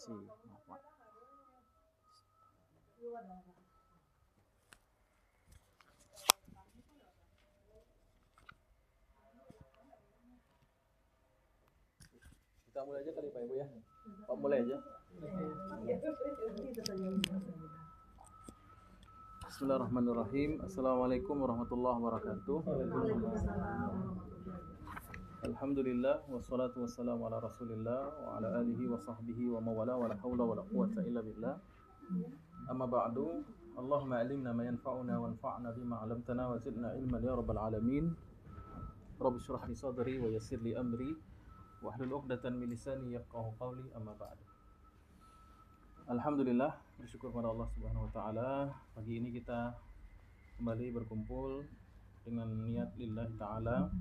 Permisi, maaf. Kita mulai aja kali Pak Ibu ya. Pak mulai aja. Bismillahirrahmanirrahim. Assalamualaikum warahmatullahi wabarakatuh. Alhamdulillah wassalatu wassalamu ala Rasulillah wa ala alihi wa sahbihi wa mawala wa la haula wa la quwwata illa billah. Amma ba'du. Allahumma alimna ma yanfa'una wanfa'na bima 'allamtana wa zidna ilman ya rabbal alamin. Rabbi shrah li sadri wa yassir li amri wahlul 'uqdatam min lisani yafqahu qawli. Amma ba'du. Alhamdulillah, bersyukur kepada Allah Subhanahu wa taala. Pagi ini kita kembali berkumpul dengan niat lillahi taala.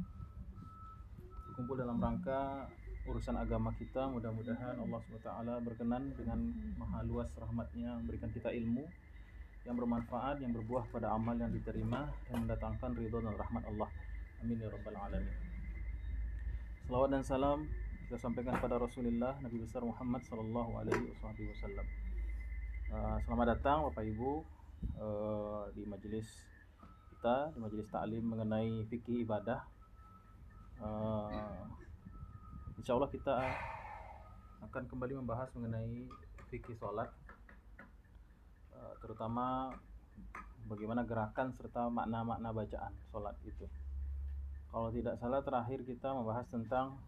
Berkumpul dalam rangka urusan agama kita. Mudah-mudahan Allah Subhanahu wa taala berkenan dengan maha luas rahmatnya memberikan kita ilmu yang bermanfaat, yang berbuah pada amal yang diterima dan mendatangkan ridho dan rahmat Allah. Amin ya rabbal alamin. Salawat dan salam kita sampaikan kepada Rasulullah Nabi besar Muhammad sallallahu alaihi wasallam. Selamat datang Bapak Ibu di majelis kita, di majelis ta'lim mengenai fikih ibadah. Insyaallah kita akan kembali membahas mengenai fikih sholat, terutama bagaimana gerakan serta makna-makna bacaan sholat itu. Kalau tidak salah terakhir kita membahas tentang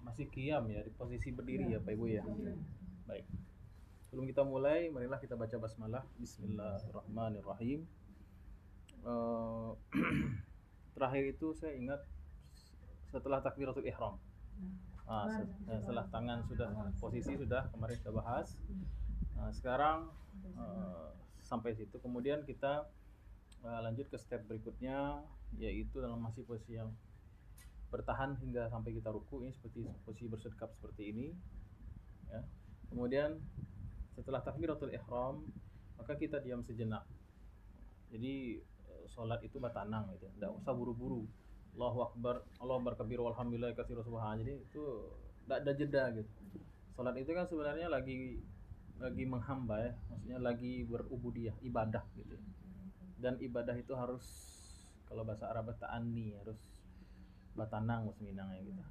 masih qiyam ya, di posisi berdiri ya Pak Ibu ya. Baik. Sebelum kita mulai, marilah kita baca basmalah. Bismillahirrahmanirrahim. Terakhir itu saya ingat setelah takbiratul ihram. Setelah tangan sudah posisi sudah kemarin sudah bahas. Sekarang sampai situ. Kemudian kita lanjut ke step berikutnya, yaitu dalam masih posisi yang bertahan hingga sampai kita ruku, ini seperti posisi bersedekap seperti ini ya. Kemudian setelah takbiratul ihram maka kita diam sejenak. Jadi sholat itu batanang gitu, tidak usah buru-buru. Allahu akbar, Allahu akbar kabir walhamdulillah katsira subhan. Jadi itu tidak ada jeda gitu. Sholat itu kan sebenarnya lagi menghamba ya, maksudnya lagi berubudiyah, ibadah gitu. Dan ibadah itu harus, kalau bahasa Arab ta'anni, harus batanang musminangnya gitu.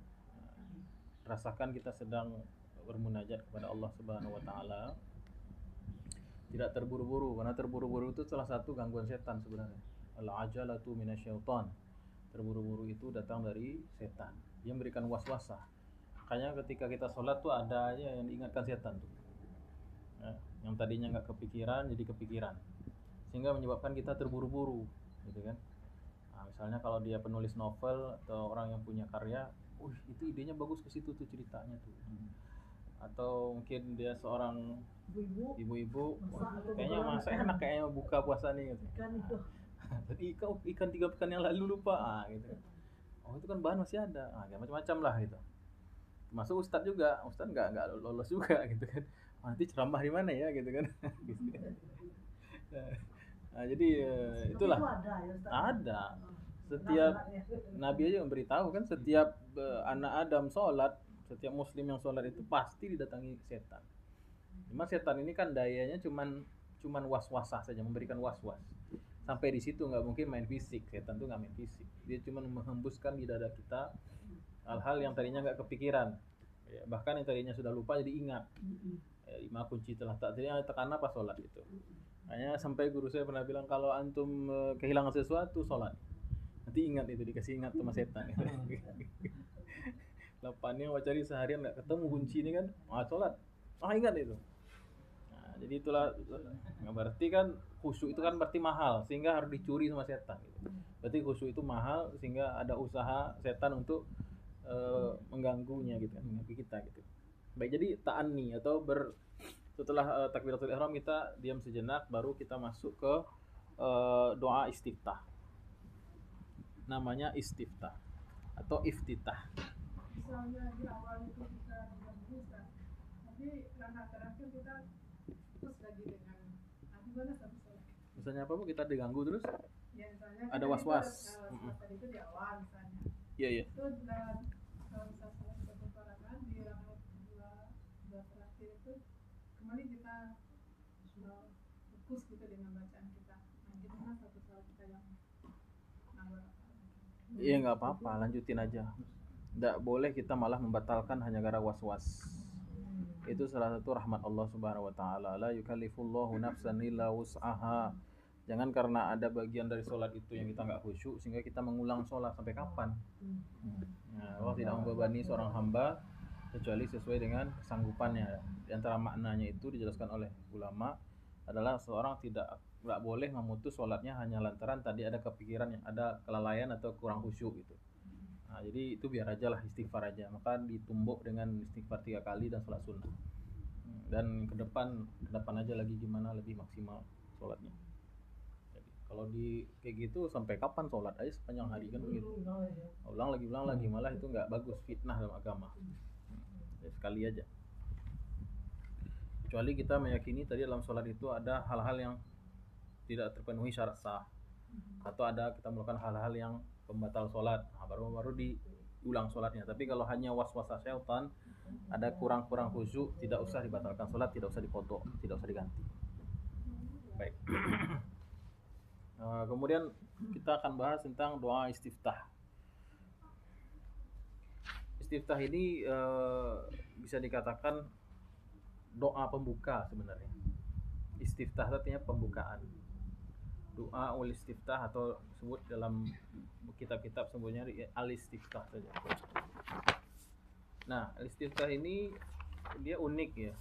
Rasakan kita sedang bermunajat kepada Allah Subhanahu wa taala. Tidak terburu-buru, karena terburu-buru itu salah satu gangguan setan sebenarnya. Al-ajalatu minasyaitan. Terburu-buru itu datang dari setan. Dia memberikan waswasah. Makanya ketika kita sholat tuh ada aja yang diingatkan setan tuh. Ya, yang tadinya nggak kepikiran jadi kepikiran. Sehingga menyebabkan kita terburu-buru, gitu kan. Misalnya kalau dia penulis novel atau orang yang punya karya, itu idenya bagus ke situ tuh ceritanya tuh. Atau mungkin dia seorang ibu-ibu, kayaknya masa enak kayaknya buka puasa nih gitu. Tadi ikan 3 pekan yang lalu lupa, gitu. Itu kan bahan masih ada, macam-macam lah gitu. Termasuk ustadz juga, ustadz nggak lolos juga gitu kan. Nanti ceramah di mana ya gitu kan. Jadi itulah ada. Setiap Nabi aja memberitahu kan, setiap anak Adam sholat, setiap muslim yang sholat itu pasti didatangi setan. Cuma setan ini kan dayanya cuman was-wasah saja, memberikan was-was. Sampai di situ nggak mungkin main fisik. Setan tuh nggak main fisik. Dia cuma menghembuskan di dada kita hal-hal yang tadinya nggak kepikiran. Ya, bahkan yang tadinya sudah lupa jadi ingat. 5 kunci telah tak ternyata tekan apa sholat itu. Hanya sampai guru saya pernah bilang, kalau antum kehilangan sesuatu sholat, nanti ingat itu, dikasih ingat sama setan. Lapannya cari seharian nggak ketemu kunci ini kan, sholat, ingat itu. Jadi itulah, berarti kan khusyuk itu kan berarti mahal, sehingga harus dicuri sama setan. Gitu. Berarti khusyuk itu mahal, sehingga ada usaha setan untuk mengganggunya gitu kan, mengganggu kita gitu. Baik, jadi ta'anni atau setelah takbiratul ihram kita diam sejenak, baru kita masuk ke doa istiftah. Namanya istiftah atau iftitah. Misalnya di awal itu kita diganggu, tapi langkah terakhir kita terus lagi dengan gimana satu sholat. Misalnya apa Bu, kita diganggu terus? Ya, misalnya ada was-was. Tadi itu di awal misalnya. Iya. Itu dan kalau bisa sholat 1 rakaat di rakaat dua terakhir terakhir itu kembali kita fokus gitu dengan bacaan kita. Nah, gimana satu salat kita yang ngawal? Iya nggak apa-apa, lanjutin aja. Nggak boleh kita malah membatalkan hanya gara was-was. Itu salah satu rahmat Allah Subhanahu wa taala. La yukallifullahu nafsan illa wus'aha. Jangan karena ada bagian dari sholat itu yang kita nggak khusyuk sehingga kita mengulang sholat sampai kapan. Nah, Allah tidak membebani seorang hamba kecuali sesuai dengan kesanggupannya. Di antara maknanya itu dijelaskan oleh ulama adalah seorang nggak boleh memutus sholatnya hanya lantaran tadi ada kepikiran yang ada kelalaian atau kurang khusyuk gitu. Nah, jadi itu biar aja lah, istighfar aja. Maka ditumbuk dengan istighfar 3 kali dan sholat sunnah. Dan ke depan aja lagi gimana lebih maksimal sholatnya. Jadi kalau di kayak gitu sampai kapan sholat aja sepanjang hari kan begitu. Ulang lagi malah itu nggak bagus, fitnah dalam agama. Ya, sekali aja. Kecuali kita meyakini tadi dalam sholat itu ada hal-hal yang tidak terpenuhi syarat sah, atau ada kita melakukan hal-hal yang pembatal sholat, nah, baru diulang sholatnya. Tapi kalau hanya was-was syaitan, ada kurang khusyuk, tidak usah dibatalkan sholat, tidak usah dipotong, tidak usah diganti. Baik. Kemudian kita akan bahas tentang doa istiftah. Istiftah ini bisa dikatakan doa pembuka sebenarnya. Istiftah artinya pembukaan. Doa ul istiftah atau disebut dalam kitab-kitab sebutnya al-istiftah saja. Nah, al-istiftah ini dia unik ya.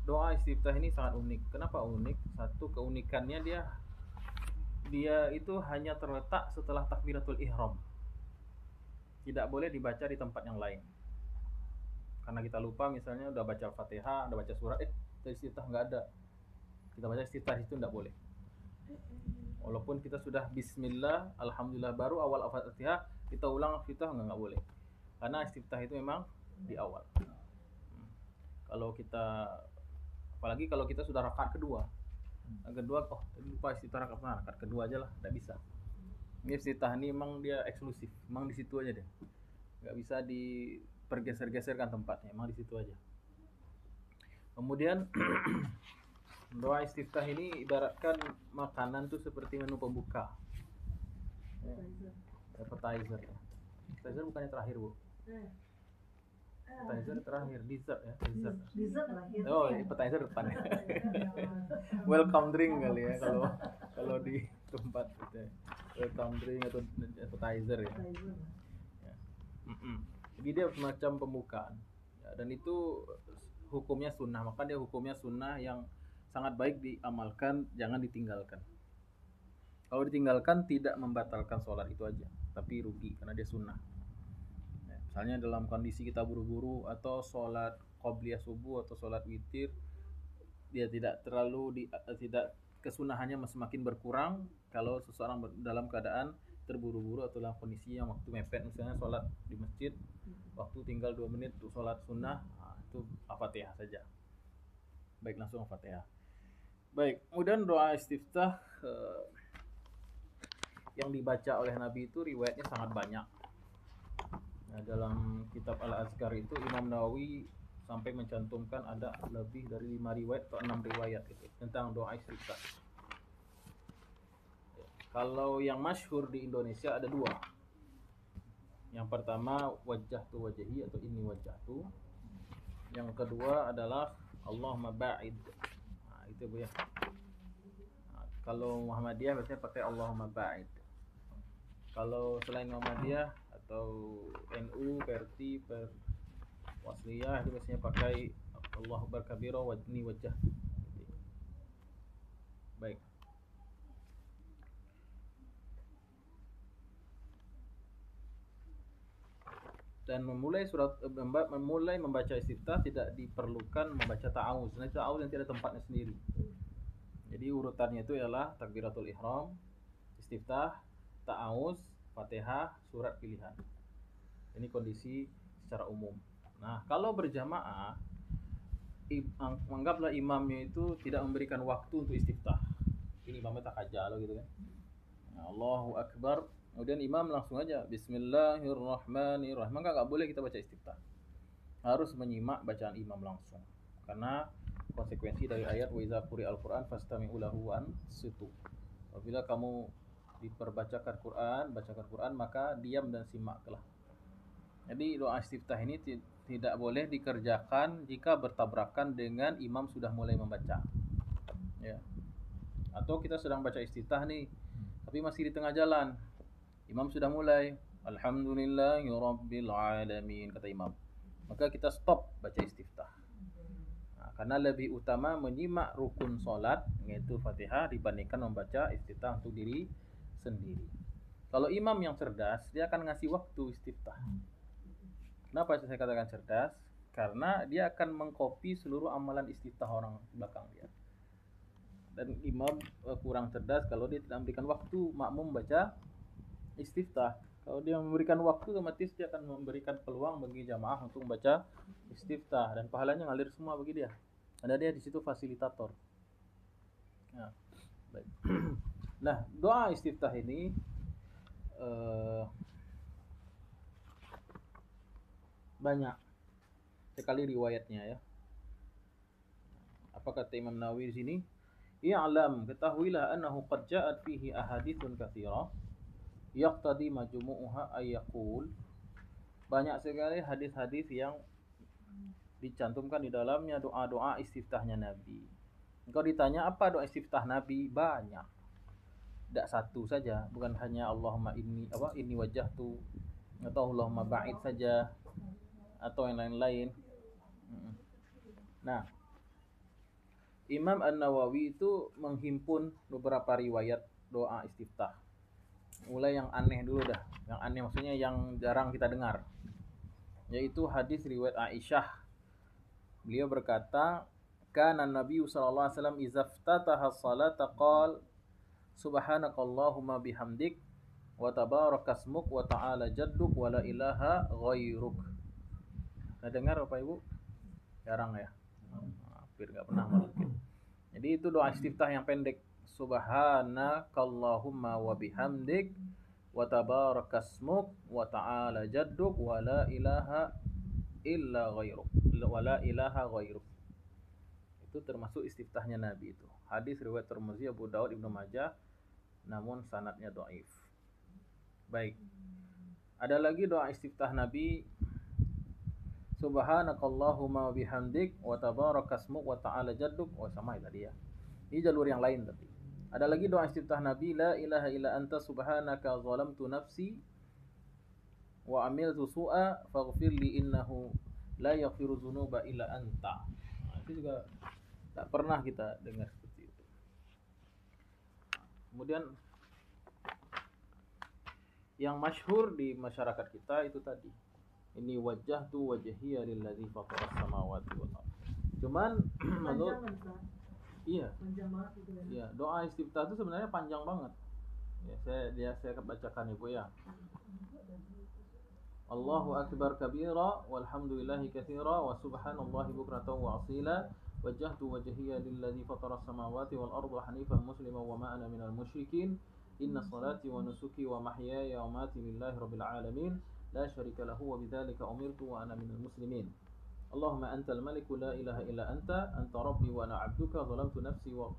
Doa istiftah ini sangat unik. Kenapa unik? Satu, keunikannya dia itu hanya terletak setelah takbiratul ihram. Tidak boleh dibaca di tempat yang lain. Karena kita lupa misalnya udah baca Fatihah, udah baca surat, istiftah nggak ada. Kita baca istiftah itu nggak boleh. Walaupun kita sudah bismillah, alhamdulillah, baru awal Al-Fatihah kita ulang istiftah nggak boleh. Karena istiftah itu memang di awal. Kalau kita, apalagi kalau kita sudah rakaat kedua, tadi lupa istiftah rakaat kedua aja lah, nggak bisa. Ini istiftah ini memang dia eksklusif, memang di situ aja deh, nggak bisa dipergeser-geserkan tempatnya, memang di situ aja. Kemudian doa istiftah ini ibaratkan makanan tuh seperti menu pembuka, appetizer. Appetizer bukannya terakhir, Bu? Appetizer terakhir, dessert ya, dessert terakhir. Oh, appetizer depan. Welcome drink kali ya kalau di tempat gitu. Welcome drink atau appetizer ya. Jadi dia semacam pembukaan. Ya, dan itu hukumnya sunnah, maka dia hukumnya sunnah yang sangat baik diamalkan, jangan ditinggalkan. Kalau ditinggalkan tidak membatalkan sholat itu aja, tapi rugi karena dia sunnah. Ya, misalnya dalam kondisi kita buru-buru atau sholat qobliyah subuh atau sholat witir, dia tidak kesunahannya semakin berkurang kalau seseorang dalam keadaan terburu-buru atau dalam kondisi yang waktu mepet, misalnya sholat di masjid, waktu tinggal 2 menit untuk sholat sunnah, itu Al-Fatihah saja. Baik, langsung Al-Fatihah. Baik, kemudian doa istiftah yang dibaca oleh Nabi itu riwayatnya sangat banyak. Nah, dalam kitab Al-Azkar itu Imam Nawawi sampai mencantumkan ada lebih dari 5 riwayat atau 6 riwayat itu tentang doa istiftah. Kalau yang masyhur di Indonesia ada 2. Yang pertama wajjahtu wajhi atau inni wajjahtu. Yang kedua adalah Allahumma ba'id. Nah, itu Bu ya. Nah, kalau Muhammadiyah biasanya pakai Allahumma ba'id. Kalau selain Muhammadiyah atau NU, Perti, Wasliyah itu biasanya pakai Allahu Akbar kabira wa inni wajjahtu. Baik. Dan memulai membaca istiftah tidak diperlukan membaca ta'awuz. Nah, ta'awuz yang tidak ada tempatnya sendiri. Jadi urutannya itu ialah takbiratul ihram, istiftah, ta'awuz, Fatihah, surat pilihan. Ini kondisi secara umum. Nah, kalau berjamaah, anggaplah imamnya itu tidak memberikan waktu untuk istiftah. Ini imamnya tak aja loh gitu kan. Nah, Allahu Akbar. Kemudian imam langsung aja Bismillahirrahmanirrahim. Maka nggak boleh kita baca istiftah. Harus menyimak bacaan imam langsung. Karena konsekuensi dari ayat wa iza quri'al Qur'an fastami'u lahu wa ansitu. Apabila kamu bacakan Quran, maka diam dan simaklah. Jadi doa istiftah ini tidak boleh dikerjakan jika bertabrakan dengan imam sudah mulai membaca. Ya. Atau kita sedang baca istiftah nih, tapi masih di tengah jalan. Imam sudah mulai, alhamdulillahirabbil alamin kata imam. Maka kita stop baca istiftah. Nah, karena lebih utama menyimak rukun salat yaitu Fatihah dibandingkan membaca istiftah untuk diri sendiri. Kalau imam yang cerdas, dia akan ngasih waktu istiftah. Kenapa saya katakan cerdas? Karena dia akan mengcopy seluruh amalan istiftah orang belakang dia. Dan imam kurang cerdas kalau dia tidak memberikan waktu makmum baca istiftah. Kalau dia memberikan waktu, otomatis dia akan memberikan peluang bagi jamaah untuk membaca istiftah dan pahalanya ngalir semua bagi dia. Ada dia di situ fasilitator. Nah, baik. Nah, doa istiftah ini banyak sekali riwayatnya ya. Apa kata Imam Nawawi di sini? I'lam, ketahuilah annahu qad ja'at fihi ahaditsun katsira yaqtadi majmu'uha ay yaqul. Banyak sekali hadis-hadis yang dicantumkan di dalamnya doa-doa istiftahnya Nabi. Engkau ditanya apa doa istiftah Nabi? Banyak. Tidak satu saja, bukan hanya Allahumma inni wajjahtu atau Allahumma ba'id saja atau yang lain-lain. Nah, Imam An-Nawawi itu menghimpun beberapa riwayat doa istiftah. Mulai yang aneh dulu dah. Yang aneh maksudnya yang jarang kita dengar. Yaitu hadis riwayat Aisyah. Beliau berkata, "Kana Nabi sallallahu alaihi wasallam idza iftataha as-salata qala subhanakallahumma bihamdik wa tabarakasmuk wa ta'ala jadduk wa la ilaha ghairuk." Nah, dengar Bapak Ibu? Jarang ya. Hampir enggak pernah mungkin. Jadi itu doa istiftah yang pendek. Subhanakallahumma wa bihamdik wa tabarakasmuk wa ta'ala jadduk wa la ilaha illa ghairuk wa la ilaha ghairuk. Itu termasuk istiftahnya Nabi itu. Hadis riwayat Tirmizi, Abu Daud, Ibnu Majah, namun sanadnya dhaif. Baik. Ada lagi doa istiftah Nabi, subhanakallahumma wa bihamdik wa tabarakasmuk wa ta'ala jadduk. Oh, sama tadi ya. Ini jalur yang lain tapi. Ada lagi doa istiftah Nabi, la ilaha illa anta subhanaka zalamtu nafsi wa amiltu su'a faghfir li innahu la yaghfiru dzunuba illa anta. Nah, itu juga tak pernah kita dengar seperti itu. Kemudian yang masyhur di masyarakat kita itu tadi. Ini wajjahtu wajhiya lillazi fataras samawati wal ardh. Cuman menurut iya, doa istiftah itu sebenarnya panjang banget. Ya, saya bacakan Ibu ya. Allahu akbar kabira walhamdulillahi katsira wa subhanallahi bukratan wa asila. Wajjahtu wajhiya lillazi fataras samawati wal ardh hanifan musliman wa ma ana minal musyrikin. Inna salati wa nusuki wa mahyaya wa mamati lillahi rabbil alamin. La syarika lahu wa bidzalika umirtu wa ana minal muslimin. Allahumma antal maliku la ilaha illa anta rabbi wa ana 'abduka zalamtu nafsi wa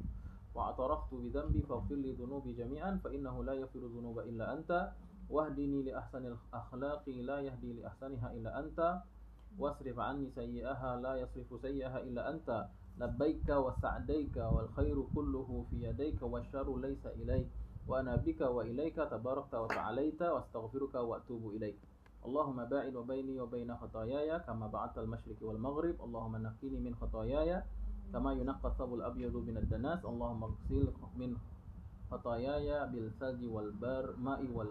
a'taraftu bi dhanbi faghfir li dhunubi jami'an fa innahu la yaghfiru dhunuba illa anta wahdini li ahsanil akhlaqi la yahdi li ahsaniha illa anta wasrif 'anni sayyi'aha la yasrifu sayyi'aha illa anta labbaika wa sa'daika wal khairu kulluhu fi yadayka wasyarru laysa ilaik wa ana bika wa ilaika tabarakta wa ta'alaita wastaghfiruka wa atubu ilaik. Allahumma ba'id wa baini wa baina khataayaya kama ba'adtal masyriqi wal maghrib. Allahumma naqqini min khataayaya kama yunaqqa thawbul abyadu minad danas. Allahumma ighsil min khataayaya bil salji wal ma'i wal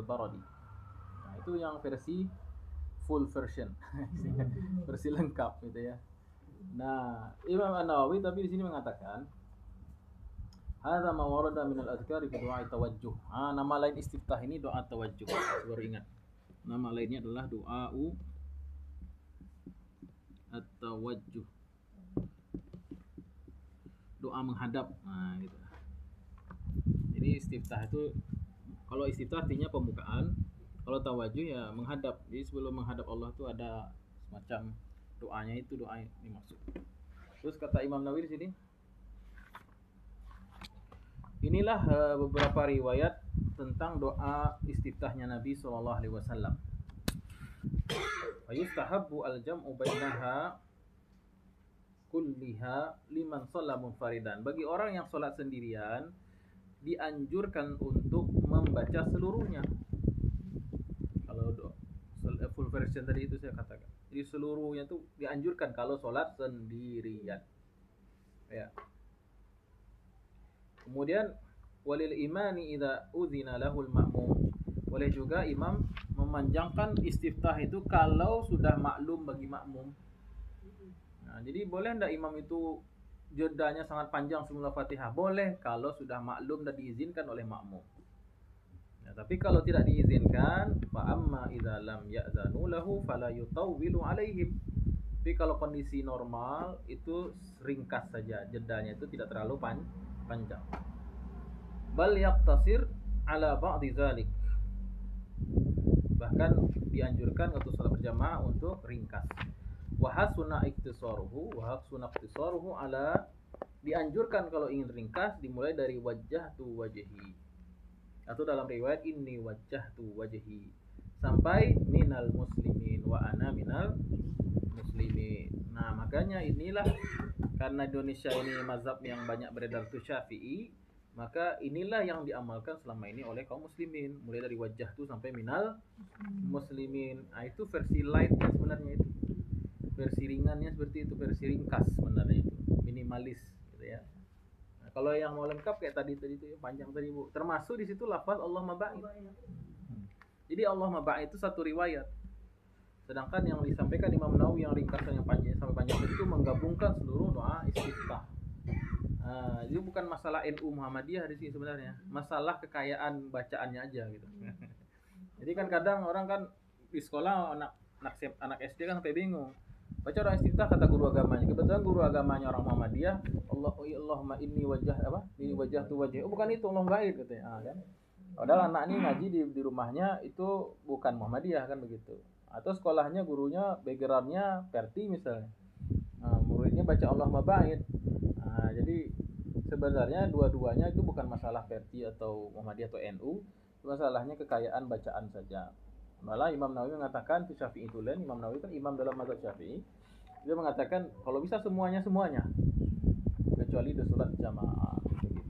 baradi. Nah, itu yang versi full version. Versi lengkap gitu ya. Nah, Imam An-Nawawi tapi di sini mengatakan hadza ma warada min al-adhkari fi du'a tawajjuh. Nama lain istiftah ini doa tawajjuh. Baru ingat. Nama lainnya adalah doa at-tawajjuh. Doa menghadap. Nah, gitu. Jadi istiftah itu, kalau istiftah artinya pembukaan, kalau tawajjuh ya menghadap. Jadi sebelum menghadap Allah itu ada semacam doanya, itu doa ini maksud. Terus kata Imam Nawawi di sini, inilah beberapa riwayat tentang doa istiftahnya Nabi Shallallahu Alaihi Wasallam. Yustahabbu al-jam'u bainaha kulliha liman shalla munfaridan. Bagi orang yang sholat sendirian dianjurkan untuk membaca seluruhnya. Kalau full version tadi itu saya katakan. Jadi seluruhnya itu dianjurkan kalau sholat sendirian. Ya. Kemudian walil imani idza udzina lahul ma'mum. Boleh juga imam memanjangkan istiftah itu kalau sudah maklum bagi makmum. Nah, jadi boleh enggak imam itu jedanya sangat panjang sebelum Fatihah? Boleh kalau sudah maklum dan diizinkan oleh makmum. Nah, tapi kalau tidak diizinkan, fa amma idza lam ya'zanu lahu fala yutawwilu alaihim. Tapi kalau kondisi normal itu ringkas saja, jedanya itu tidak terlalu panjang. Bal yaqtasir ala ba'dhi dzalik. Bahkan dianjurkan untuk salat berjamaah untuk ringkas. Wa hasuna iktisaruhu ala, dianjurkan kalau ingin ringkas dimulai dari wajjahtu wajhi. Atau dalam riwayat inni wajjahtu wajhi sampai minal muslimin wa ana minal muslimin. Nah, makanya inilah karena Indonesia ini mazhab yang banyak beredar itu Syafi'i, maka inilah yang diamalkan selama ini oleh kaum muslimin, mulai dari wajah tu sampai minal muslimin. Nah, itu versi lightnya sebenarnya itu. Versi ringannya seperti itu, versi ringkas sebenarnya itu, minimalis gitu ya. Nah, kalau yang mau lengkap kayak tadi itu ya, panjang tadi Bu. Termasuk di situ lafaz Allahumma ba'id. Jadi Allahumma ba'id itu satu riwayat. Sedangkan yang disampaikan Imam Nawawi yang ringkasan yang panjang sampai panjang itu menggabungkan seluruh doa istiftah. Jadi bukan masalah NU Muhammadiyah di sini sebenarnya, masalah kekayaan bacaannya aja gitu. Jadi kan kadang orang kan di sekolah anak SD kan sampai bingung. Baca doa istiftah kata guru agamanya. Kebetulan guru agamanya orang Muhammadiyah, Allahumma inni wajjahtu wajhi. Oh, bukan itu Allah baik katanya. Kan. Padahal anak ini ngaji di rumahnya itu bukan Muhammadiyah kan begitu. Atau sekolahnya gurunya backgroundnya Perti misalnya. Muridnya baca Allahumma ba'id. Jadi sebenarnya dua-duanya itu bukan masalah Perti atau Muhammadiyah atau NU, masalahnya kekayaan bacaan saja. Malah Imam Nawawi mengatakan fi Syafi'i itu lain, Imam Nawawi kan imam dalam mazhab Syafi'i. Dia mengatakan kalau bisa semuanya kecuali di salat jamaah gitu.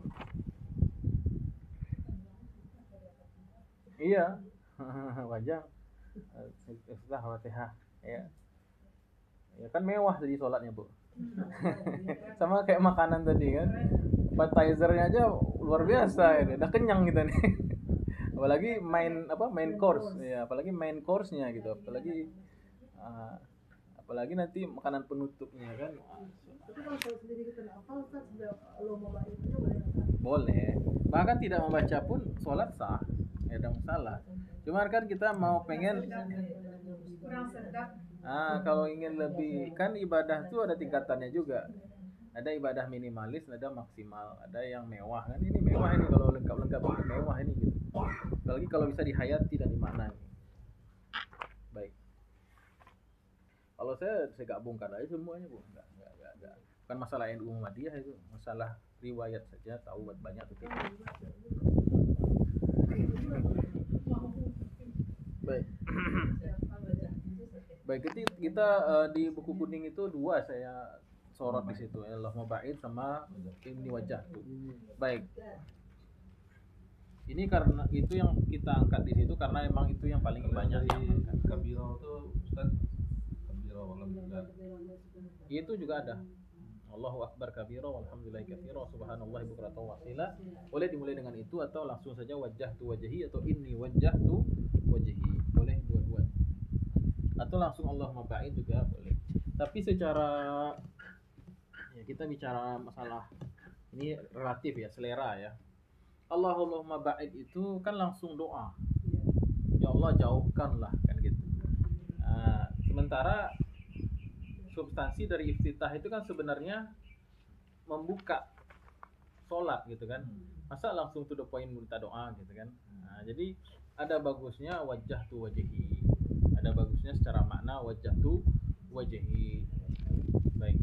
Iya. Wajah istiftah Fatihah ya. Ya kan mewah jadi sholatnya Bu. Sama kayak makanan tadi kan, appetizernya aja luar biasa ini, udah kenyang kita nih. Apalagi main course ya, apalagi main course-nya gitu, apalagi nanti makanan penutupnya kan. Tapi kalau saya sendiri kita hafal Ustaz, Allahumma ba'id itu boleh, bahkan tidak membaca pun sholat sah, ya ada masalah. Cuman kan kita mau pengen kurang sedap. Kalau ingin lebih, kan ibadah itu ada tingkatannya juga. Ada ibadah minimalis, ada maksimal, ada yang mewah kan. Ini mewah ini kalau lengkap-lengkap ini mewah ini gitu. Apalagi kalau bisa dihayati dan dimaknai. Baik. Kalau saya gabungkan aja semuanya Bu. Enggak. Bukan masalah NU Muhammadiyah itu, masalah riwayat saja tahu banyak betul. Baik. Baik, kita di buku kuning itu dua saya sorot di situ, Allahumma ba'id sama ini wajah tuh. Baik. Ini karena itu yang kita angkat di situ karena emang itu yang paling banyak diamalkan. Kabiro itu Ustaz, kabiro alhamdulillah. Itu juga ada. Allahu akbar kabiro walhamdulillahi katsira subhanallahi bukratan wa asila. Boleh dimulai dengan itu atau langsung saja wajjahtu wajhi atau inni wajjahtu wajhi. Boleh dua-duanya. Atau langsung Allahumma ba'id juga boleh. Tapi secara ya kita bicara masalah ini relatif ya, selera ya. Allahumma ba'id itu kan langsung doa. Ya Allah jauhkanlah kan gitu. Sementara substansi dari iftitah itu kan sebenarnya membuka sholat gitu kan. Masa langsung to the point minta doa gitu kan. Jadi ada bagusnya wajjahtu wajhi. Ada bagusnya secara makna wajjahtu wajhi. Baik.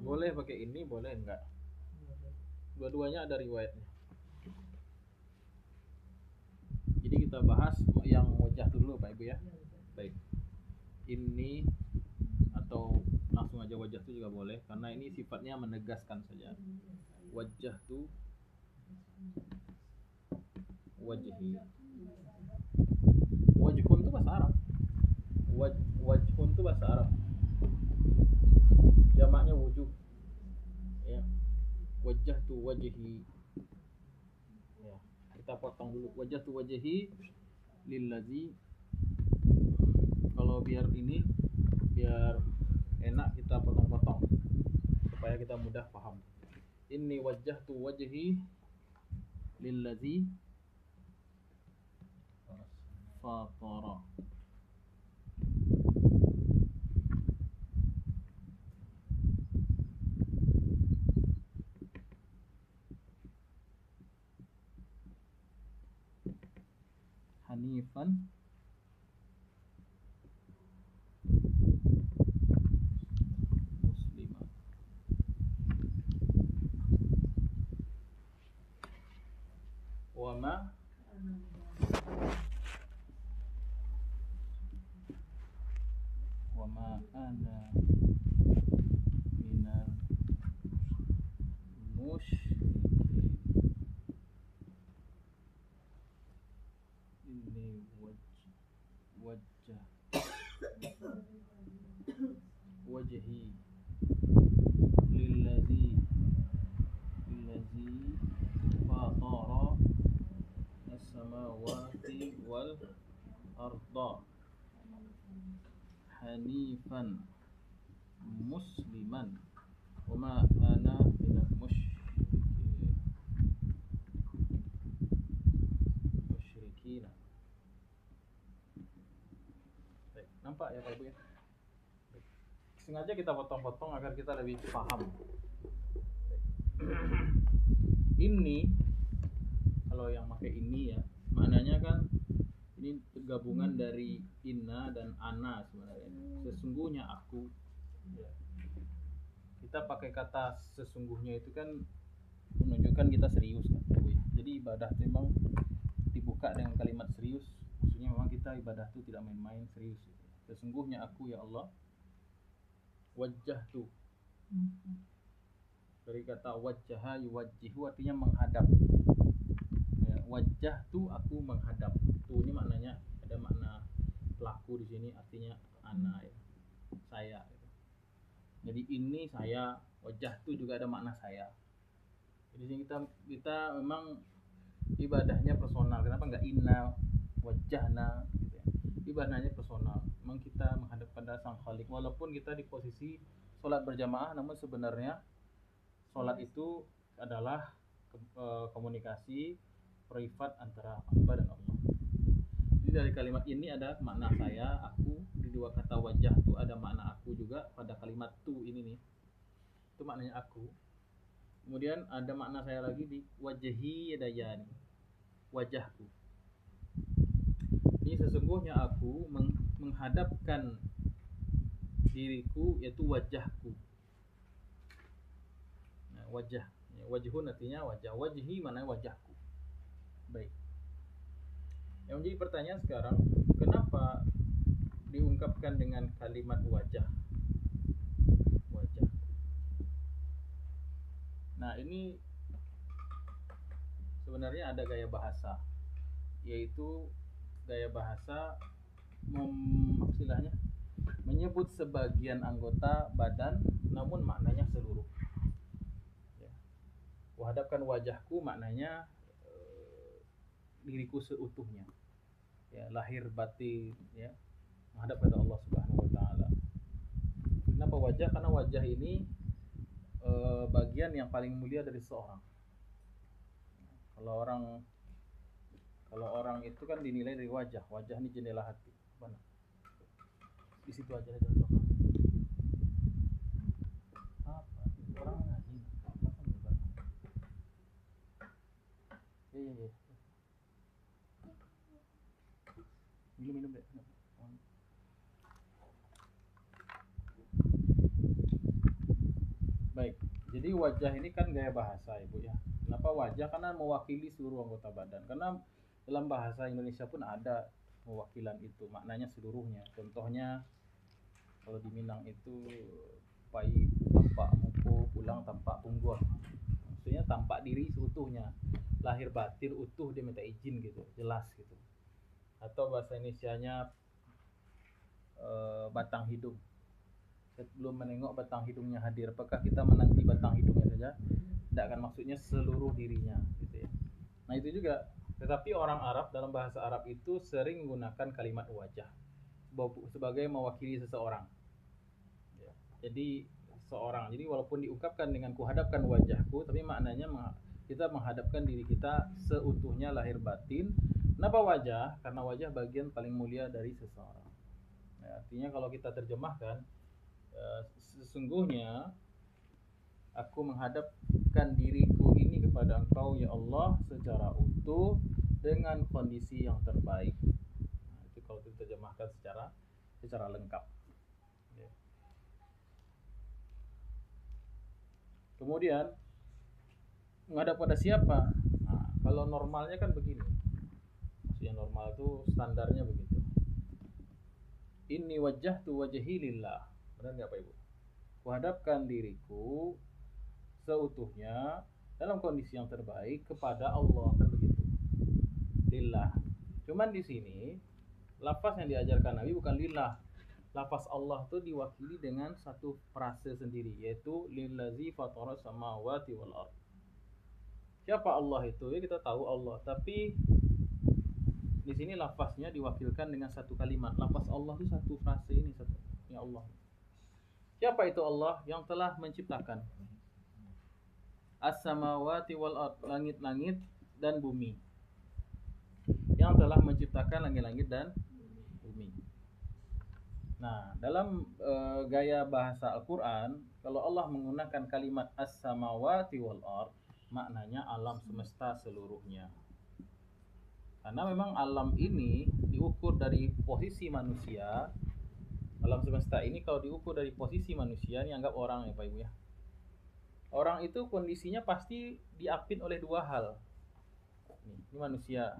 Boleh pakai ini, boleh enggak. Dua-duanya ada riwayatnya. Jadi kita bahas yang wajah dulu Pak Ibu ya. Baik. Ini atau langsung aja wajah itu juga boleh karena ini sifatnya menegaskan saja. Wajah tuh wajhi. Wajhun itu bahasa Arab. Wajhun itu bahasa Arab. Jamaknya wujuh. Ya. Wajah tuh wajhi. Ya. Kita potong dulu. Wajah tuh wajhi lillazi. Kalau biar enak kita potong-potong supaya kita mudah paham. Inni wajjahtu wajhi lillazi fatara. Hanifan musliman. Wama ana minal musyrikin. Ini wajah wajhi lillazi fatara as-samawati wal arda hanifan musliman wama ana minal musyrikin. Baik, nampak ya Pak Ibu ya? Baik. Sengaja kita potong-potong agar kita lebih paham. Ini kalau yang pakai ini ya, maknanya kan ini gabungan dari inna dan ana sebenarnya. Sesungguhnya aku. Ya. Kita pakai kata sesungguhnya itu kan menunjukkan kita serius kan, Bu ya. Jadi ibadah itu memang dibuka dengan kalimat serius. Maksudnya memang kita ibadah itu tidak main-main, serius. Sesungguhnya aku ya Allah. Wajah tuh. Dari kata wajah yuwajjihu artinya menghadap. Ya, wajah tuh aku menghadap. Tuh ini maknanya ada makna pelaku di sini artinya ana ya. Saya gitu. Jadi ini saya, wajah tuh juga ada makna saya. Jadi kita memang ibadahnya personal. Kenapa enggak inna wajahna gitu ya. Ibadahnya personal. Memang kita menghadap pada Sang Khalik walaupun kita di posisi sholat berjamaah, namun sebenarnya sholat itu adalah komunikasi privat antara hamba dan Allah. Jadi dari kalimat ini ada makna saya, aku. Di dua kata wajah itu ada makna aku juga. Pada kalimat tu ini nih, itu maknanya aku. Kemudian ada makna saya lagi di wajhi yadayani, wajahku. Ini sesungguhnya aku menghadapkan diriku, yaitu wajahku. Wajah, wajhun artinya wajah, wajhi mana wajahku. Baik. Yang menjadi pertanyaan sekarang, kenapa diungkapkan dengan kalimat wajah? Wajah. Nah, ini sebenarnya ada gaya bahasa, yaitu gaya bahasa istilahnya menyebut sebagian anggota badan, namun maknanya seluruh. Wahadapkan wajahku maknanya diriku seutuhnya, ya, lahir batin, ya, menghadap pada Allah Subhanahu Wa Taala. Kenapa wajah? Karena wajah ini bagian yang paling mulia dari seorang. Kalau orang itu kan dinilai dari wajah. Wajah ini jendela hati. Mana? Di situ aja ada belakang. Apa? Orang ngaji. Iya. Minum deh. Baik. Jadi wajah ini kan gaya bahasa Ibu ya. Kenapa wajah? Karena mewakili seluruh anggota badan. Karena dalam bahasa Indonesia pun ada pewakilan itu, maknanya seluruhnya. Contohnya kalau di Minang itu pai tampak muko, pulang tampak punggur. Maksudnya tampak diri seutuhnya. Lahir batin utuh dia minta izin gitu, jelas gitu. Atau bahasa Indonesianya batang hidung. Sebelum menengok batang hidungnya hadir, apakah kita menanti batang hidungnya saja? Tidak, kan maksudnya seluruh dirinya gitu ya. Nah itu juga. Tetapi orang Arab dalam bahasa Arab itu sering menggunakan kalimat wajah sebagai mewakili seseorang ya. Jadi seorang, jadi walaupun diungkapkan dengan kuhadapkan wajahku, tapi maknanya kita menghadapkan diri kita seutuhnya lahir batin. Kenapa wajah? Karena wajah bagian paling mulia dari seseorang ya. Artinya kalau kita terjemahkan, sesungguhnya aku menghadapkan diriku ini kepada Engkau ya Allah secara utuh dengan kondisi yang terbaik. Nah, itu kalau diterjemahkan secara lengkap. Ya. Kemudian menghadap pada siapa? Nah, kalau normalnya kan begini. Maksudnya normal itu standarnya begitu. Inni wajjahtu wajhi lillah. Benar nggak Pak Ibu? Kuhadapkan diriku seutuhnya dalam kondisi yang terbaik kepada Allah, kan begitu. Lillah. Cuman di sini lafaz yang diajarkan Nabi bukan lillah. Lafaz Allah itu diwakili dengan satu frase sendiri, yaitu lillazi fatara samawati wal ard. Siapa Allah itu? Ya kita tahu Allah, tapi di sini lafaznya diwakilkan dengan satu kalimat. Lafaz Allah itu satu frase ini, satu. Ya Allah. Siapa itu Allah? Yang telah menciptakan as-samawati wal ard, langit-langit dan bumi. Yang telah menciptakan langit-langit dan bumi. Nah, dalam gaya bahasa Al-Qur'an, kalau Allah menggunakan kalimat as-samawati wal ard, maknanya alam semesta seluruhnya. Karena memang alam ini diukur dari posisi manusia. Alam semesta ini kalau diukur dari posisi manusia, ini anggap orang ya Pak Ibu ya. Orang itu kondisinya pasti diapit oleh dua hal. Ini manusia.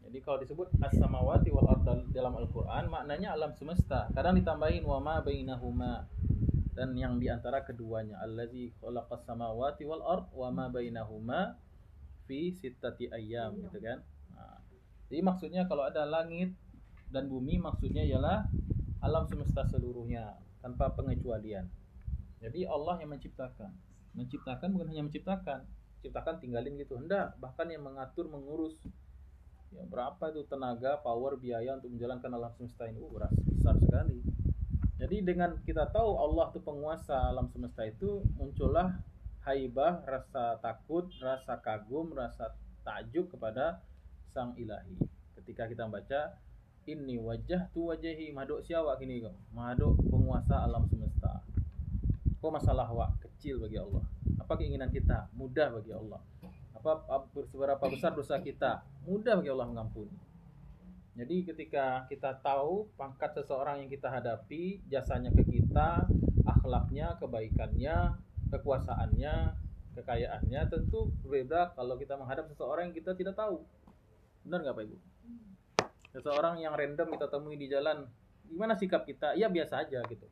Jadi kalau disebut as-samawati wal ard dalam Al-Qur'an, maknanya alam semesta. Kadang ditambahin wa ma bainahuma, dan yang diantara keduanya, allazi khalaqas samawati wal ard wa ma bainahuma fi sittati ayyam, gitu kan. Nah, jadi maksudnya kalau ada langit dan bumi, maksudnya ialah alam semesta seluruhnya tanpa pengecualian. Jadi Allah yang menciptakan. Menciptakan bukan hanya menciptakan tinggalin gitu, hendak, bahkan yang mengatur, mengurus. Ya, berapa itu tenaga, power, biaya untuk menjalankan alam semesta ini? Besar sekali. Jadi dengan kita tahu Allah itu penguasa alam semesta itu, muncullah haibah, rasa takut, rasa kagum, rasa takjub kepada Sang Ilahi. Ketika kita membaca inni wajjahtu wajhi, maduk siapa kini kok? Maduk penguasa alam semesta. Kok masalah wak kecil bagi Allah? Apa keinginan kita? Mudah bagi Allah. Seberapa besar dosa kita? Mudah bagi Allah mengampuni. Jadi ketika kita tahu pangkat seseorang yang kita hadapi, jasanya ke kita, akhlaknya, kebaikannya, kekuasaannya, kekayaannya, tentu berbeda kalau kita menghadap seseorang yang kita tidak tahu. Benar nggak Pak Ibu? Seseorang yang random kita temui di jalan, gimana sikap kita? Ya biasa aja gitu.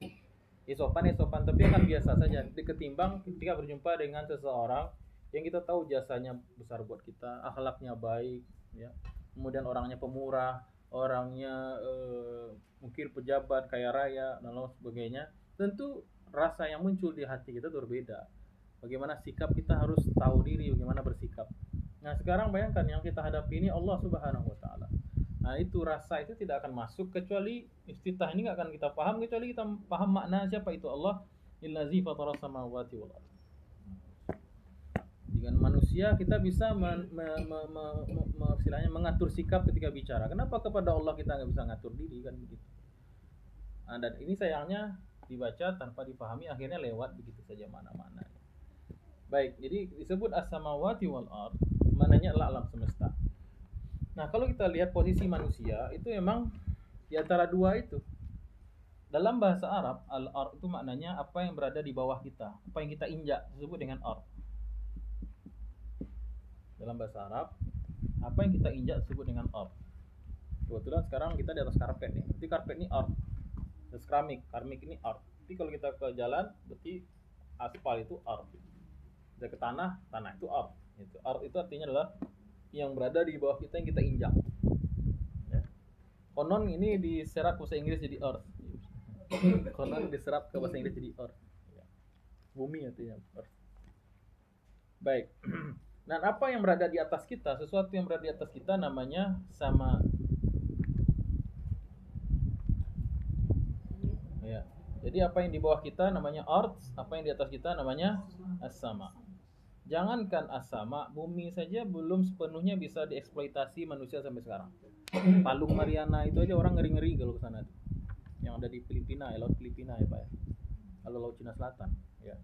Sopan, tapi akan biasa saja. Ketimbang ketika berjumpa dengan seseorang yang kita tahu jasanya besar buat kita, akhlaknya baik, ya. Kemudian orangnya pemurah, orangnya mungkin pejabat, kaya raya, dan lain sebagainya. Tentu rasa yang muncul di hati kita berbeda. Bagaimana sikap kita, harus tahu diri, bagaimana bersikap. Nah sekarang bayangkan yang kita hadapi ini Allah Subhanahu Wa Taala. Nah itu rasa itu tidak akan masuk kecuali iftitah ini nggak akan kita paham kecuali kita paham makna siapa itu Allah. Illazi fatara samawati wal ardh. Dengan manusia kita bisa istilahnya mengatur sikap ketika bicara. Kenapa kepada Allah kita nggak bisa ngatur diri, kan begitu. Nah, dan ini sayangnya dibaca tanpa dipahami, akhirnya lewat begitu saja mana-mana. Baik, jadi disebut as-samawati wal ardh, maknanya adalah alam semesta. Nah, kalau kita lihat posisi manusia itu memang di antara dua itu. Dalam bahasa Arab, al-ard itu maknanya apa yang berada di bawah kita, apa yang kita injak disebut dengan ard. Dalam bahasa Arab, apa yang kita injak disebut dengan ard. Kebetulan sekarang kita di atas karpet nih. Berarti karpet ini art. Terus keramik ini art. Tapi kalau kita ke jalan, berarti aspal itu art. Kita ke tanah itu art. Itu art itu artinya adalah yang berada di bawah kita yang kita injak. Ya. Konon ini diserap ke bahasa Inggris jadi earth. Konon diserap ke bahasa Inggris jadi earth. Ya. Bumi artinya earth. Baik. Dan apa yang berada di atas kita, sesuatu yang berada di atas kita namanya sama. Ya. Jadi apa yang di bawah kita namanya ard, apa yang di atas kita namanya as-sama. Jangankan as-sama, bumi saja belum sepenuhnya bisa dieksploitasi manusia sampai sekarang. Palung Mariana itu aja orang ngeri-ngeri kalau ke sana. Yang ada di Filipina, Laut Filipina ya, Pak ya. Kalau Laut Cina Selatan, ya.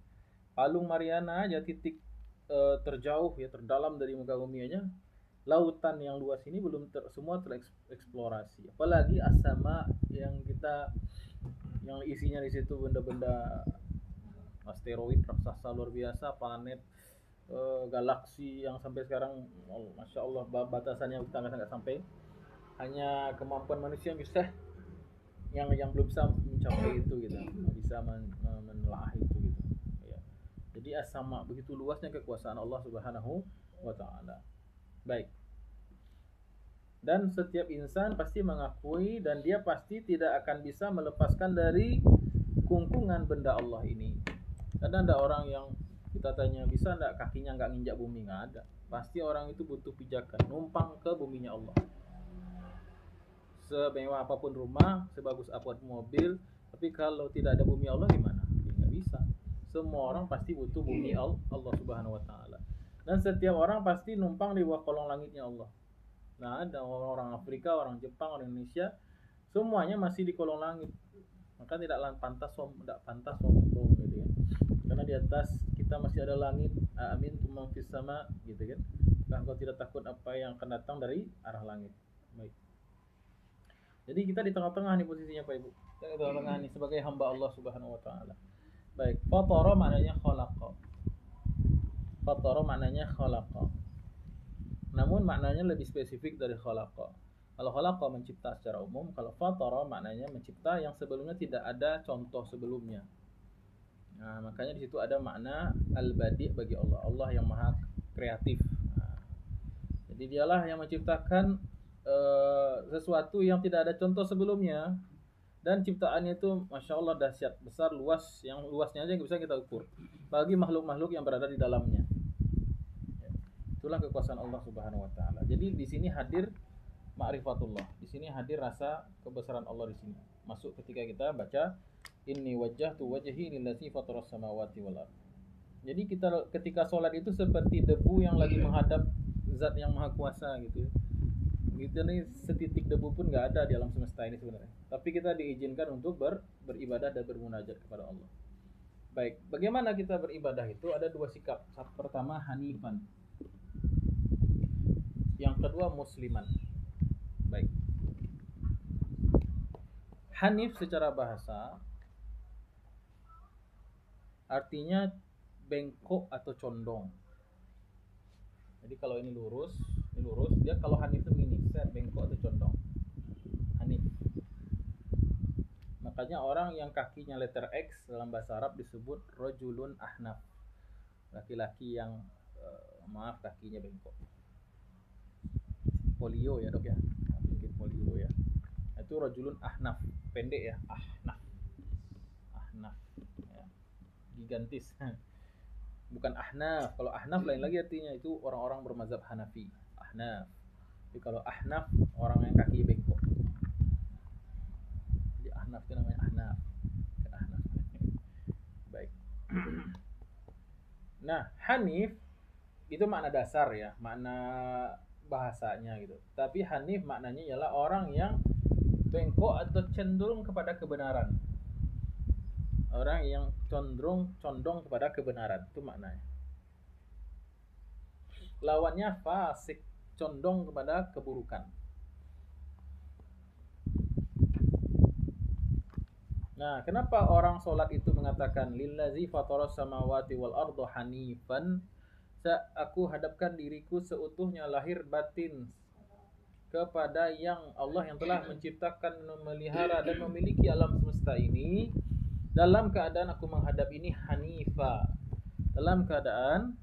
Palung Mariana aja titik terjauh ya, terdalam dari muka bumi aja. Lautan yang luas ini belum semua tereksplorasi. Apalagi as-sama yang isinya di situ benda-benda asteroid raksasa luar biasa, planet, galaksi yang sampai sekarang masya Allah batasannya kita nggak sampai. Hanya kemampuan manusia yang bisa yang belum bisa mencapai itu gitu, bisa menelaah itu gitu ya. Jadi as-sama, begitu luasnya kekuasaan Allah Subhanahu wa taala. Baik. Dan setiap insan pasti mengakui dan dia pasti tidak akan bisa melepaskan dari kungkungan benda Allah ini. Karena ada orang yang kita tanya, bisa enggak kakinya enggak nginjak bumi? Enggak ada. Pasti orang itu butuh pijakan, numpang ke buminya Allah. Semewah apapun rumah, sebagus apapun mobil, tapi kalau tidak ada bumi Allah gimana? Ya enggak bisa. Semua orang pasti butuh bumi Allah Subhanahu wa taala. Dan setiap orang pasti numpang di bawah kolong langitnya Allah. Nah, ada orang Afrika, orang Jepang, orang Indonesia, semuanya masih di kolong langit. Maka tidak pantas sombong gitu ya. Karena di atas kita masih ada langit. Amin tumang fis sama gitu kan. Kan kau tidak takut apa yang akan datang dari arah langit. Baik. Jadi kita di tengah-tengah nih posisinya Pak Ibu. Kita di tengah-tengah nih sebagai hamba Allah Subhanahu wa taala. Baik, fatara maknanya khalaqa. Fatara maknanya khalaqa. Namun maknanya lebih spesifik dari khalaqa. Kalau khalaqa mencipta secara umum, kalau fatara maknanya mencipta yang sebelumnya tidak ada contoh sebelumnya. Nah, makanya di situ ada makna al-badi' bagi Allah, Allah yang maha kreatif. Nah, jadi dialah yang menciptakan sesuatu yang tidak ada contoh sebelumnya, dan ciptaannya itu masya Allah dahsyat, besar, luas, yang luasnya aja nggak bisa kita ukur. Bagi makhluk-makhluk yang berada di dalamnya. Itulah kekuasaan Allah Subhanahu wa taala. Jadi di sini hadir ma'rifatullah. Di sini hadir rasa kebesaran Allah di sini. Masuk ketika kita baca inni wajjahtu wajhi lillazi fataras samawati wal ardh. Jadi kita ketika sholat itu seperti debu yang lagi menghadap zat yang maha kuasa gitu. Gitu nih, setitik debu pun enggak ada di alam semesta ini sebenarnya. Tapi kita diizinkan untuk beribadah dan bermunajat kepada Allah. Baik, bagaimana kita beribadah itu ada dua sikap. Pertama hanifan. Yang kedua musliman. Baik. Hanif secara bahasa artinya bengkok atau condong. Jadi kalau ini lurus, dia kalau hanif itu begini, set bengkok atau condong. Hanif. Makanya orang yang kakinya letter X dalam bahasa Arab disebut rajulun ahnaf. Laki-laki yang kakinya bengkok. Polio ya dok ya, mungkin polio ya. Itu rajulun ahnaf, pendek ya, ahnaf ya. Gigantis. Bukan ahnaf. Kalau ahnaf lain lagi artinya, itu orang-orang bermazhab Hanafi. Ahnaf. Jadi kalau ahnaf orang yang kaki bengkok. Jadi ahnaf itu namanya ahnaf. Ahnaf. Baik. Nah, hanif itu makna dasar ya, makna bahasanya gitu. Tapi hanif maknanya ialah orang yang bengkok atau cenderung kepada kebenaran. Orang yang condong kepada kebenaran, itu maknanya. Lawannya fasik, condong kepada keburukan. Nah, kenapa orang sholat itu mengatakan lillazi fataras samawati wal arda hanifan? Aku hadapkan diriku seutuhnya lahir batin kepada yang Allah yang telah menciptakan, memelihara dan memiliki alam semesta ini, dalam keadaan aku menghadap ini hanifa, dalam keadaan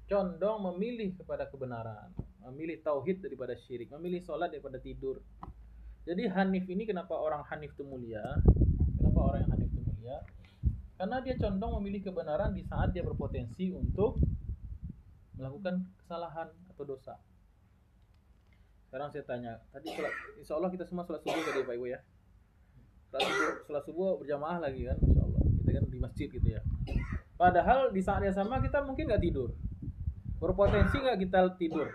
condong memilih kepada kebenaran, memilih tauhid daripada syirik, memilih sholat daripada tidur. Jadi hanif ini kenapa orang hanif itu mulia? Kenapa orang yang hanif itu mulia? Karena dia condong memilih kebenaran di saat dia berpotensi untuk melakukan kesalahan atau dosa. Sekarang saya tanya, tadi sholat, insya Allah kita semua sholat subuh tadi Pak Ibu ya. Sholat subuh berjamaah lagi kan, masya Allah. Kita kan di masjid gitu ya. Padahal di saat yang sama kita mungkin nggak tidur. Berpotensi nggak kita tidur?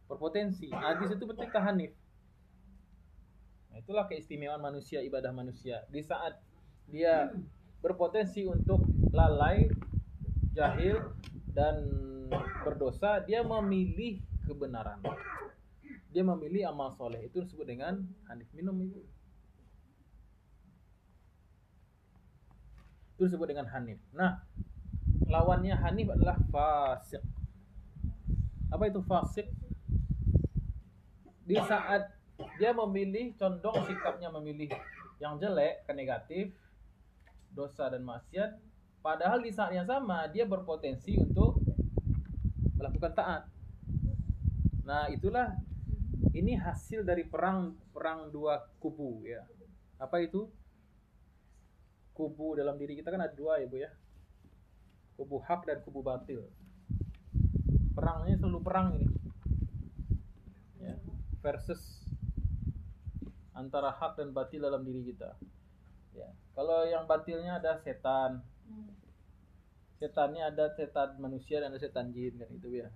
Berpotensi. Hadis itu berarti kita hanif. Nah, itulah keistimewaan manusia, ibadah manusia. Di saat dia berpotensi untuk lalai, jahil, dan berdosa, dia memilih kebenaran. Dia memilih amal soleh. Itu disebut dengan hanif. Minum itu. Itu disebut dengan hanif. Nah, lawannya hanif adalah fasik. Apa itu fasik? Di saat dia memilih, condong sikapnya memilih yang jelek ke negatif, dosa dan maksiat, padahal di saat yang sama dia berpotensi untuk melakukan taat. Nah, itulah ini hasil dari perang dua kubu ya. Apa itu? Kubu dalam diri kita kan ada dua ya Bu ya. Kubu hak dan kubu batil. Perangnya selalu perang ini. Ya, versus antara hak dan batil dalam diri kita. Ya. Kalau yang batilnya ada setan. Setannya ada setan manusia dan ada setan jin kan itu ya.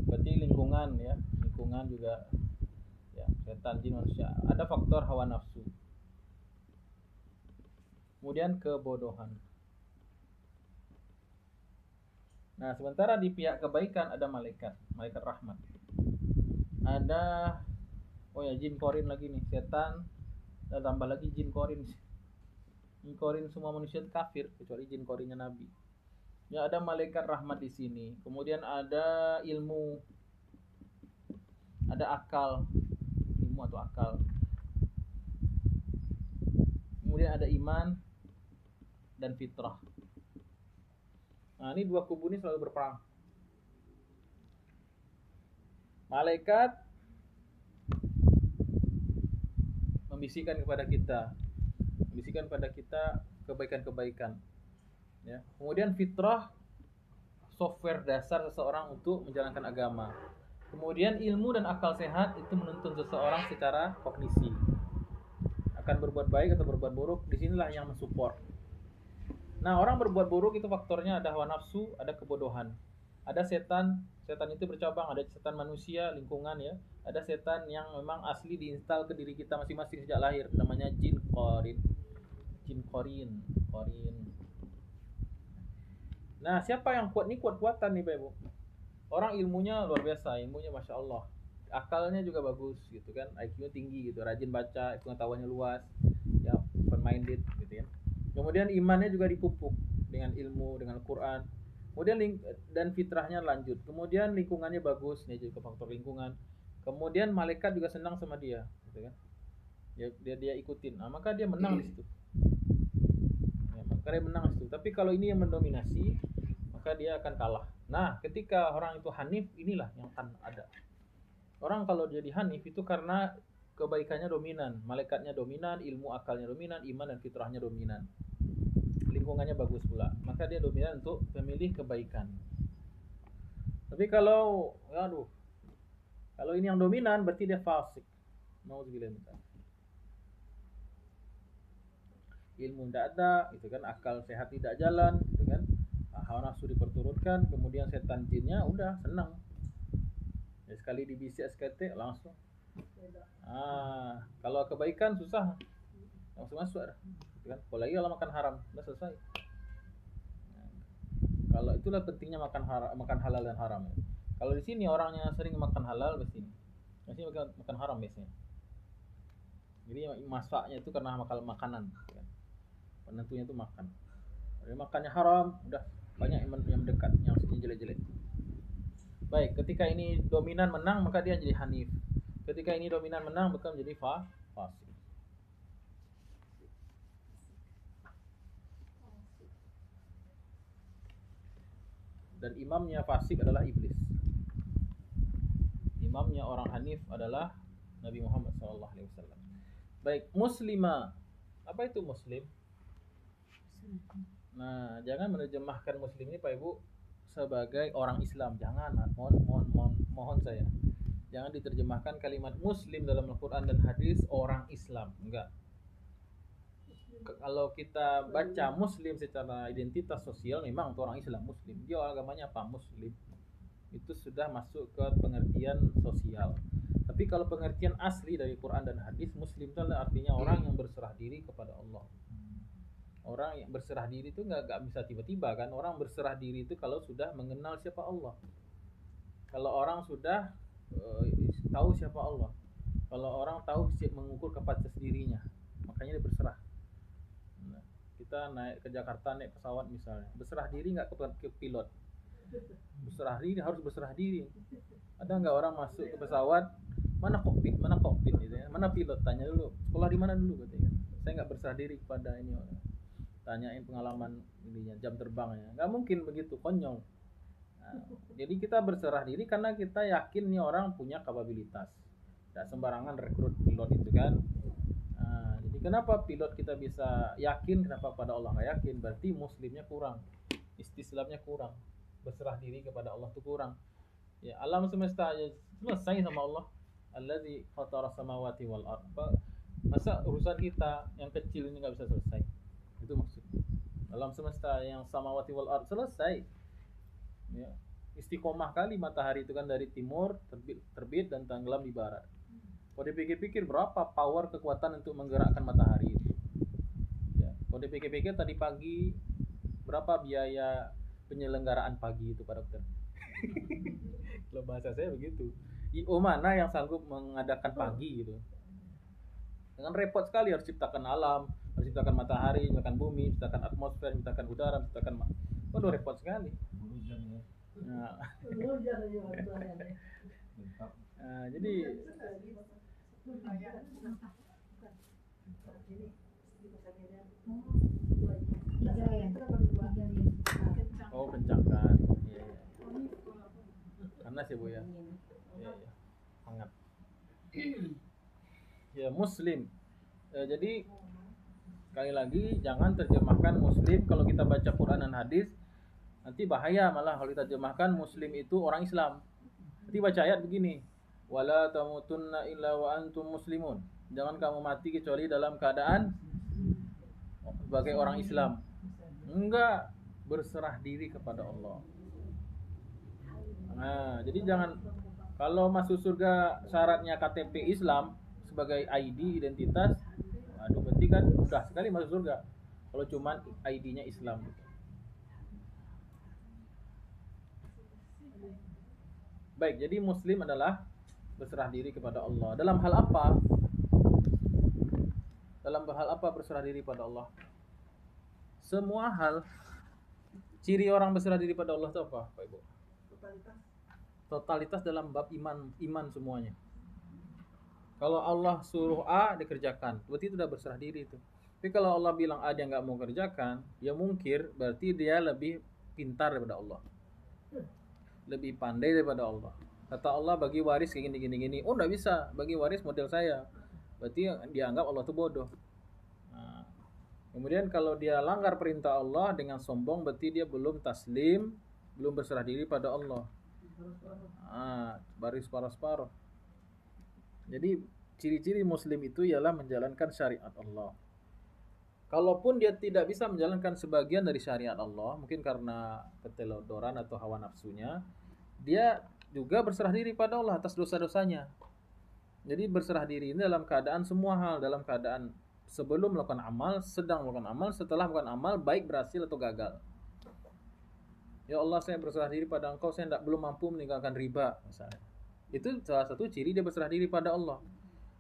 Berarti lingkungan ya, lingkungan juga ya, setan jin manusia. Ada faktor hawa nafsu. Kemudian kebodohan. Nah, sementara di pihak kebaikan ada malaikat rahmat. Ada jin korin lagi nih, setan dan tambah lagi jin korin. Jin korin semua manusia itu kafir kecuali jin korinnya Nabi. Ya, ada malaikat rahmat di sini. Kemudian ada ilmu, ada akal, ilmu atau akal. Kemudian ada iman dan fitrah. Nah, ini dua kubu ini selalu berperang. Malaikat membisikkan kepada kita kebaikan-kebaikan. Ya. Kemudian fitrah, software dasar seseorang untuk menjalankan agama. Kemudian ilmu dan akal sehat itu menuntun seseorang secara kognisi. Akan berbuat baik atau berbuat buruk, disinilah yang mensupport. Nah, orang berbuat buruk itu faktornya ada hawa nafsu, ada kebodohan. Ada setan itu bercabang, ada setan manusia, lingkungan ya. Ada setan yang memang asli diinstal ke diri kita masing-masing sejak lahir, namanya jin korin. Jin korin. Nah, siapa yang kuat nih? Kuat-kuatan nih Pak Ibu. Orang ilmunya luar biasa, ilmunya Masya Allah. Akalnya juga bagus gitu kan, IQ-nya tinggi gitu, rajin baca, pengetahuannya luas, ya open minded gitu ya. Kemudian imannya juga dipupuk dengan ilmu, dengan Quran. Kemudian dan fitrahnya lanjut. Kemudian lingkungannya bagus, nih juga faktor lingkungan. Kemudian malaikat juga senang sama dia, gitu kan. Dia ikutin. Nah, maka dia menang di situ. Ya, maka dia menang di situ. Tapi kalau ini yang mendominasi, maka dia akan kalah. Nah, ketika orang itu hanif, inilah yang akan ada. Orang kalau jadi hanif itu karena kebaikannya dominan, malaikatnya dominan, ilmu akalnya dominan, iman dan fitrahnya dominan. Lingkungannya bagus pula, maka dia dominan untuk memilih kebaikan. Tapi kalau kalau ini yang dominan berarti dia fasik. Nauzubillah. Ilmu tidak ada, gitu kan, akal sehat tidak jalan, gitu kan, hawa nafsu diperturutkan, kemudian setan jinnya udah senang. Ya, sekali dibisik SKT langsung. Kalau kebaikan susah, langsung masuk dah. Kan? Apalagi kalau makan haram, udah selesai. Nah, kalau itulah pentingnya makan halal dan haram. Kalau di sini orangnya sering makan halal biasanya makan haram biasanya. Jadi masaknya itu karena makan makanan. Kan? penentunya itu makan. Kalau makannya haram, udah banyak yang mendekat, yang jelek-jelek. Baik, ketika ini dominan menang maka dia jadi hanif. Ketika ini dominan menang maka menjadi fasik. Dan imamnya fasik adalah iblis. Imamnya orang hanif adalah Nabi Muhammad SAW. Baik, muslimah. Apa itu muslim? Nah, jangan menerjemahkan muslim ini Pak Ibu sebagai orang Islam. Jangan, mohon saya. Jangan diterjemahkan kalimat muslim dalam Al-Quran dan hadis orang Islam. Enggak. Kalau kita baca muslim secara identitas sosial, memang itu orang Islam muslim. Dia agamanya apa? Muslim. Itu sudah masuk ke pengertian sosial. Tapi kalau pengertian asli dari Quran dan hadis, muslim itu artinya orang yang berserah diri kepada Allah. Orang yang berserah diri itu nggak bisa tiba-tiba kan. Orang berserah diri itu kalau sudah mengenal siapa Allah. Kalau orang sudah tahu siapa Allah. Kalau orang tahu mengukur kapasitas dirinya, makanya dia berserah. Nah, kita naik ke Jakarta naik pesawat misalnya, berserah diri nggak ke pilot? Berserah diri, harus berserah diri. Ada nggak orang masuk ke pesawat, mana kokpit gitu ya, mana pilot, tanya dulu sekolah di mana dulu katanya. Saya nggak berserah diri kepada ini, tanyain pengalaman ininya, jam terbangnya. Nggak mungkin begitu, konyol. Nah, jadi kita berserah diri karena kita yakin nih orang punya kapabilitas. Tidak sembarangan rekrut pilot itu kan. Nah, jadi kenapa pilot kita bisa yakin, kenapa pada Allah nggak yakin? Berarti muslimnya kurang, istislamnya kurang, berserah diri kepada Allah itu kurang. Ya, alam semesta aja selesai sama Allah. Allazi fatara samawati wal ardh. Masa urusan kita yang kecil ini nggak bisa selesai? Itu maksudnya. Alam semesta yang samawati wal ardh selesai. Ya, istiqomah kali matahari itu kan dari timur terbit dan tenggelam di barat. Kalau dipikir-pikir berapa power kekuatan untuk menggerakkan matahari itu? Ya, kalau dipikir-pikir tadi pagi berapa biaya penyelenggaraan pagi itu Pak Dokter? Kalau bahasa saya begitu. IO mana yang sanggup mengadakan pagi gitu? Dengan repot sekali, harus ciptakan alam, harus ciptakan matahari, ciptakan bumi, ciptakan atmosfer, ciptakan udara, ciptakan waduh repot sekali. Nah, jadi kencangkan. Iya, iya. Panas ya Bu ya. Iya, iya. Hangat. Ya muslim. Jadi sekali lagi jangan terjemahkan muslim kalau kita baca Quran dan hadis. Nanti bahaya malah kalau kita terjemahkan muslim itu orang Islam. Nanti baca ayat begini, wala tamutunna illa wa antum muslimun. Jangan kamu mati kecuali dalam keadaan sebagai orang Islam. Enggak, berserah diri kepada Allah. Nah, jadi jangan kalau masuk surga syaratnya KTP Islam sebagai ID identitas, aduh berarti kan mudah sekali masuk surga. Kalau cuman ID-nya Islam. Baik, jadi muslim adalah berserah diri kepada Allah. Dalam hal apa? Dalam hal apa berserah diri pada Allah? Semua hal. Ciri orang berserah diri pada Allah itu apa, Pak Ibu? Totalitas dalam bab iman semuanya. Kalau Allah suruh A dikerjakan, berarti itu sudah berserah diri itu. Tapi kalau Allah bilang A dia nggak mau kerjakan, dia mungkir, berarti dia lebih pintar daripada Allah, lebih pandai daripada Allah. Kata Allah bagi waris kayak gini. Oh nggak bisa, bagi waris model saya. Berarti dia anggap Allah itu bodoh. Nah, kemudian kalau dia langgar perintah Allah dengan sombong, berarti dia belum taslim, belum berserah diri pada Allah. Baris separuh. Jadi ciri-ciri muslim itu ialah menjalankan syariat Allah. Kalaupun dia tidak bisa menjalankan sebagian dari syariat Allah, mungkin karena ketelodoran atau hawa nafsunya, dia juga berserah diri pada Allah atas dosa-dosanya. Jadi berserah diri ini dalam keadaan semua hal, dalam keadaan sebelum melakukan amal, sedang melakukan amal, setelah melakukan amal, baik berhasil atau gagal. Ya Allah, saya berserah diri pada Engkau, saya belum mampu meninggalkan riba misalnya. Itu salah satu ciri dia berserah diri pada Allah.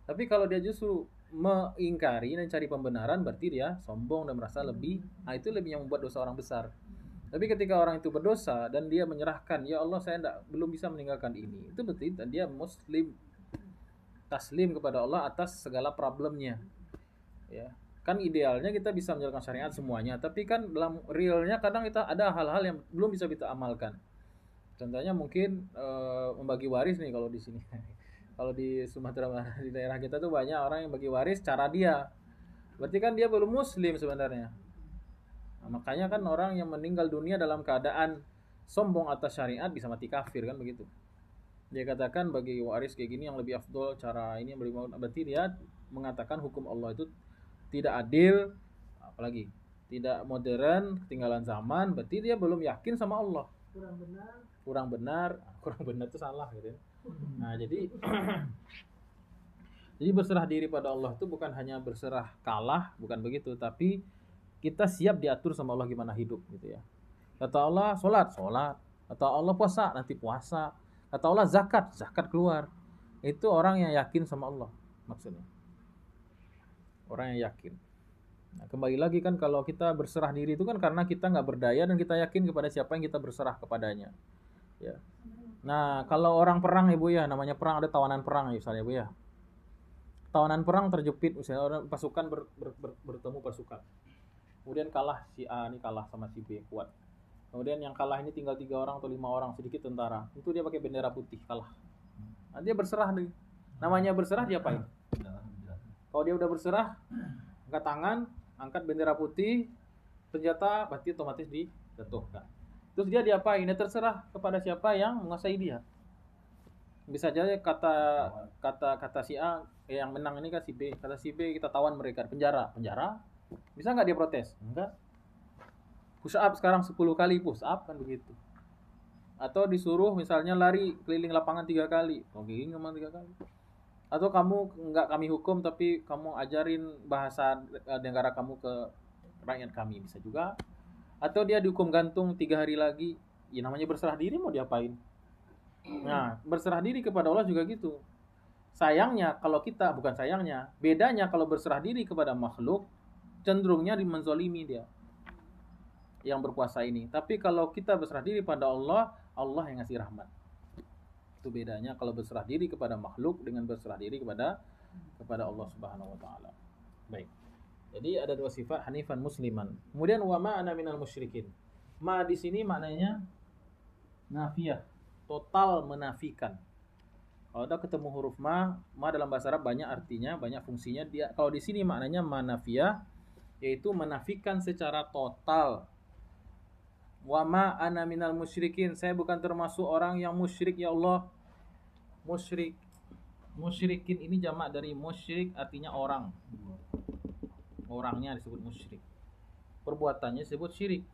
Tapi kalau dia justru mengingkari dan cari pembenaran berarti dia sombong dan merasa lebih. Nah, itu lebih yang membuat dosa orang besar. Tapi ketika orang itu berdosa dan dia menyerahkan, ya Allah saya belum bisa meninggalkan ini, itu berarti dia muslim, taslim kepada Allah atas segala problemnya. Ya, kan idealnya kita bisa menjalankan syariat semuanya, tapi kan dalam realnya kadang kita ada hal-hal yang belum bisa kita amalkan. Contohnya mungkin membagi waris nih kalau di sini. Kalau di Sumatera Barat, di daerah kita tuh banyak orang yang bagi waris cara dia. Berarti kan dia belum muslim sebenarnya. Nah, makanya kan orang yang meninggal dunia dalam keadaan sombong atas syariat bisa mati kafir kan begitu. Dia katakan bagi waris kayak gini yang lebih afdol, cara ini yang lebih bagus. Berarti dia mengatakan hukum Allah itu tidak adil, apalagi tidak modern, ketinggalan zaman. Berarti dia belum yakin sama Allah. Kurang benar itu salah gitu ya. Nah, jadi jadi berserah diri pada Allah itu bukan hanya berserah kalah, bukan begitu, tapi kita siap diatur sama Allah gimana hidup gitu ya. Kata Allah sholat, kata Allah puasa, nanti puasa, kata Allah zakat keluar. Itu orang yang yakin sama Allah maksudnya. Orang yang yakin. Nah, kembali lagi kan kalau kita berserah diri itu kan karena kita nggak berdaya dan kita yakin kepada siapa yang kita berserah kepadanya. Ya. Nah, kalau orang perang Ibu ya, namanya perang, ada tawanan perang ya misalnya Ibu ya. Tawanan perang terjepit, misalnya orang pasukan bertemu pasukan. Kemudian kalah si A, ini kalah sama si B, kuat. Kemudian yang kalah ini tinggal 3 orang atau 5 orang, sedikit tentara. Itu dia pakai bendera putih, kalah. Nah, dia berserah nih. Namanya berserah dia apain? Kalau dia udah berserah, angkat tangan, angkat bendera putih, senjata berarti otomatis dijatuhkan. Terus dia diapain? Dia terserah kepada siapa yang menguasai dia. Bisa aja kata si A yang menang ini kan si B, kata si B kita tawan mereka penjara. Bisa nggak dia protes? Enggak. Push up sekarang 10 kali push up kan begitu. Atau disuruh misalnya lari keliling lapangan 3 kali. Keliling cuma 3 kali. Atau kamu nggak kami hukum tapi kamu ajarin bahasa negara kamu ke rakyat kami, bisa juga. Atau dia dihukum gantung 3 hari lagi, ya namanya berserah diri, mau diapain. Nah, berserah diri kepada Allah juga gitu. Sayangnya kalau kita, bukan sayangnya, bedanya kalau berserah diri kepada makhluk cenderungnya dimenzolimi dia yang berkuasa ini. Tapi kalau kita berserah diri pada Allah, Allah yang ngasih rahmat. Itu bedanya kalau berserah diri kepada makhluk dengan berserah diri kepada Allah Subhanahu wa taala. Baik. Jadi ada 2 sifat, hanifan musliman. Kemudian wa ma ana minal musyrikin. Ma di sini maknanya nafiyah, total menafikan. Kalau ada ketemu huruf ma dalam bahasa Arab banyak artinya, banyak fungsinya. Dia kalau di sini maknanya manafiyah, yaitu menafikan secara total. Wa ma ana minal musyrikin, saya bukan termasuk orang yang musyrik ya Allah. Musyrik. Musyrikin ini jamak dari musyrik, artinya orang. Orangnya disebut musyrik, perbuatannya disebut syirik.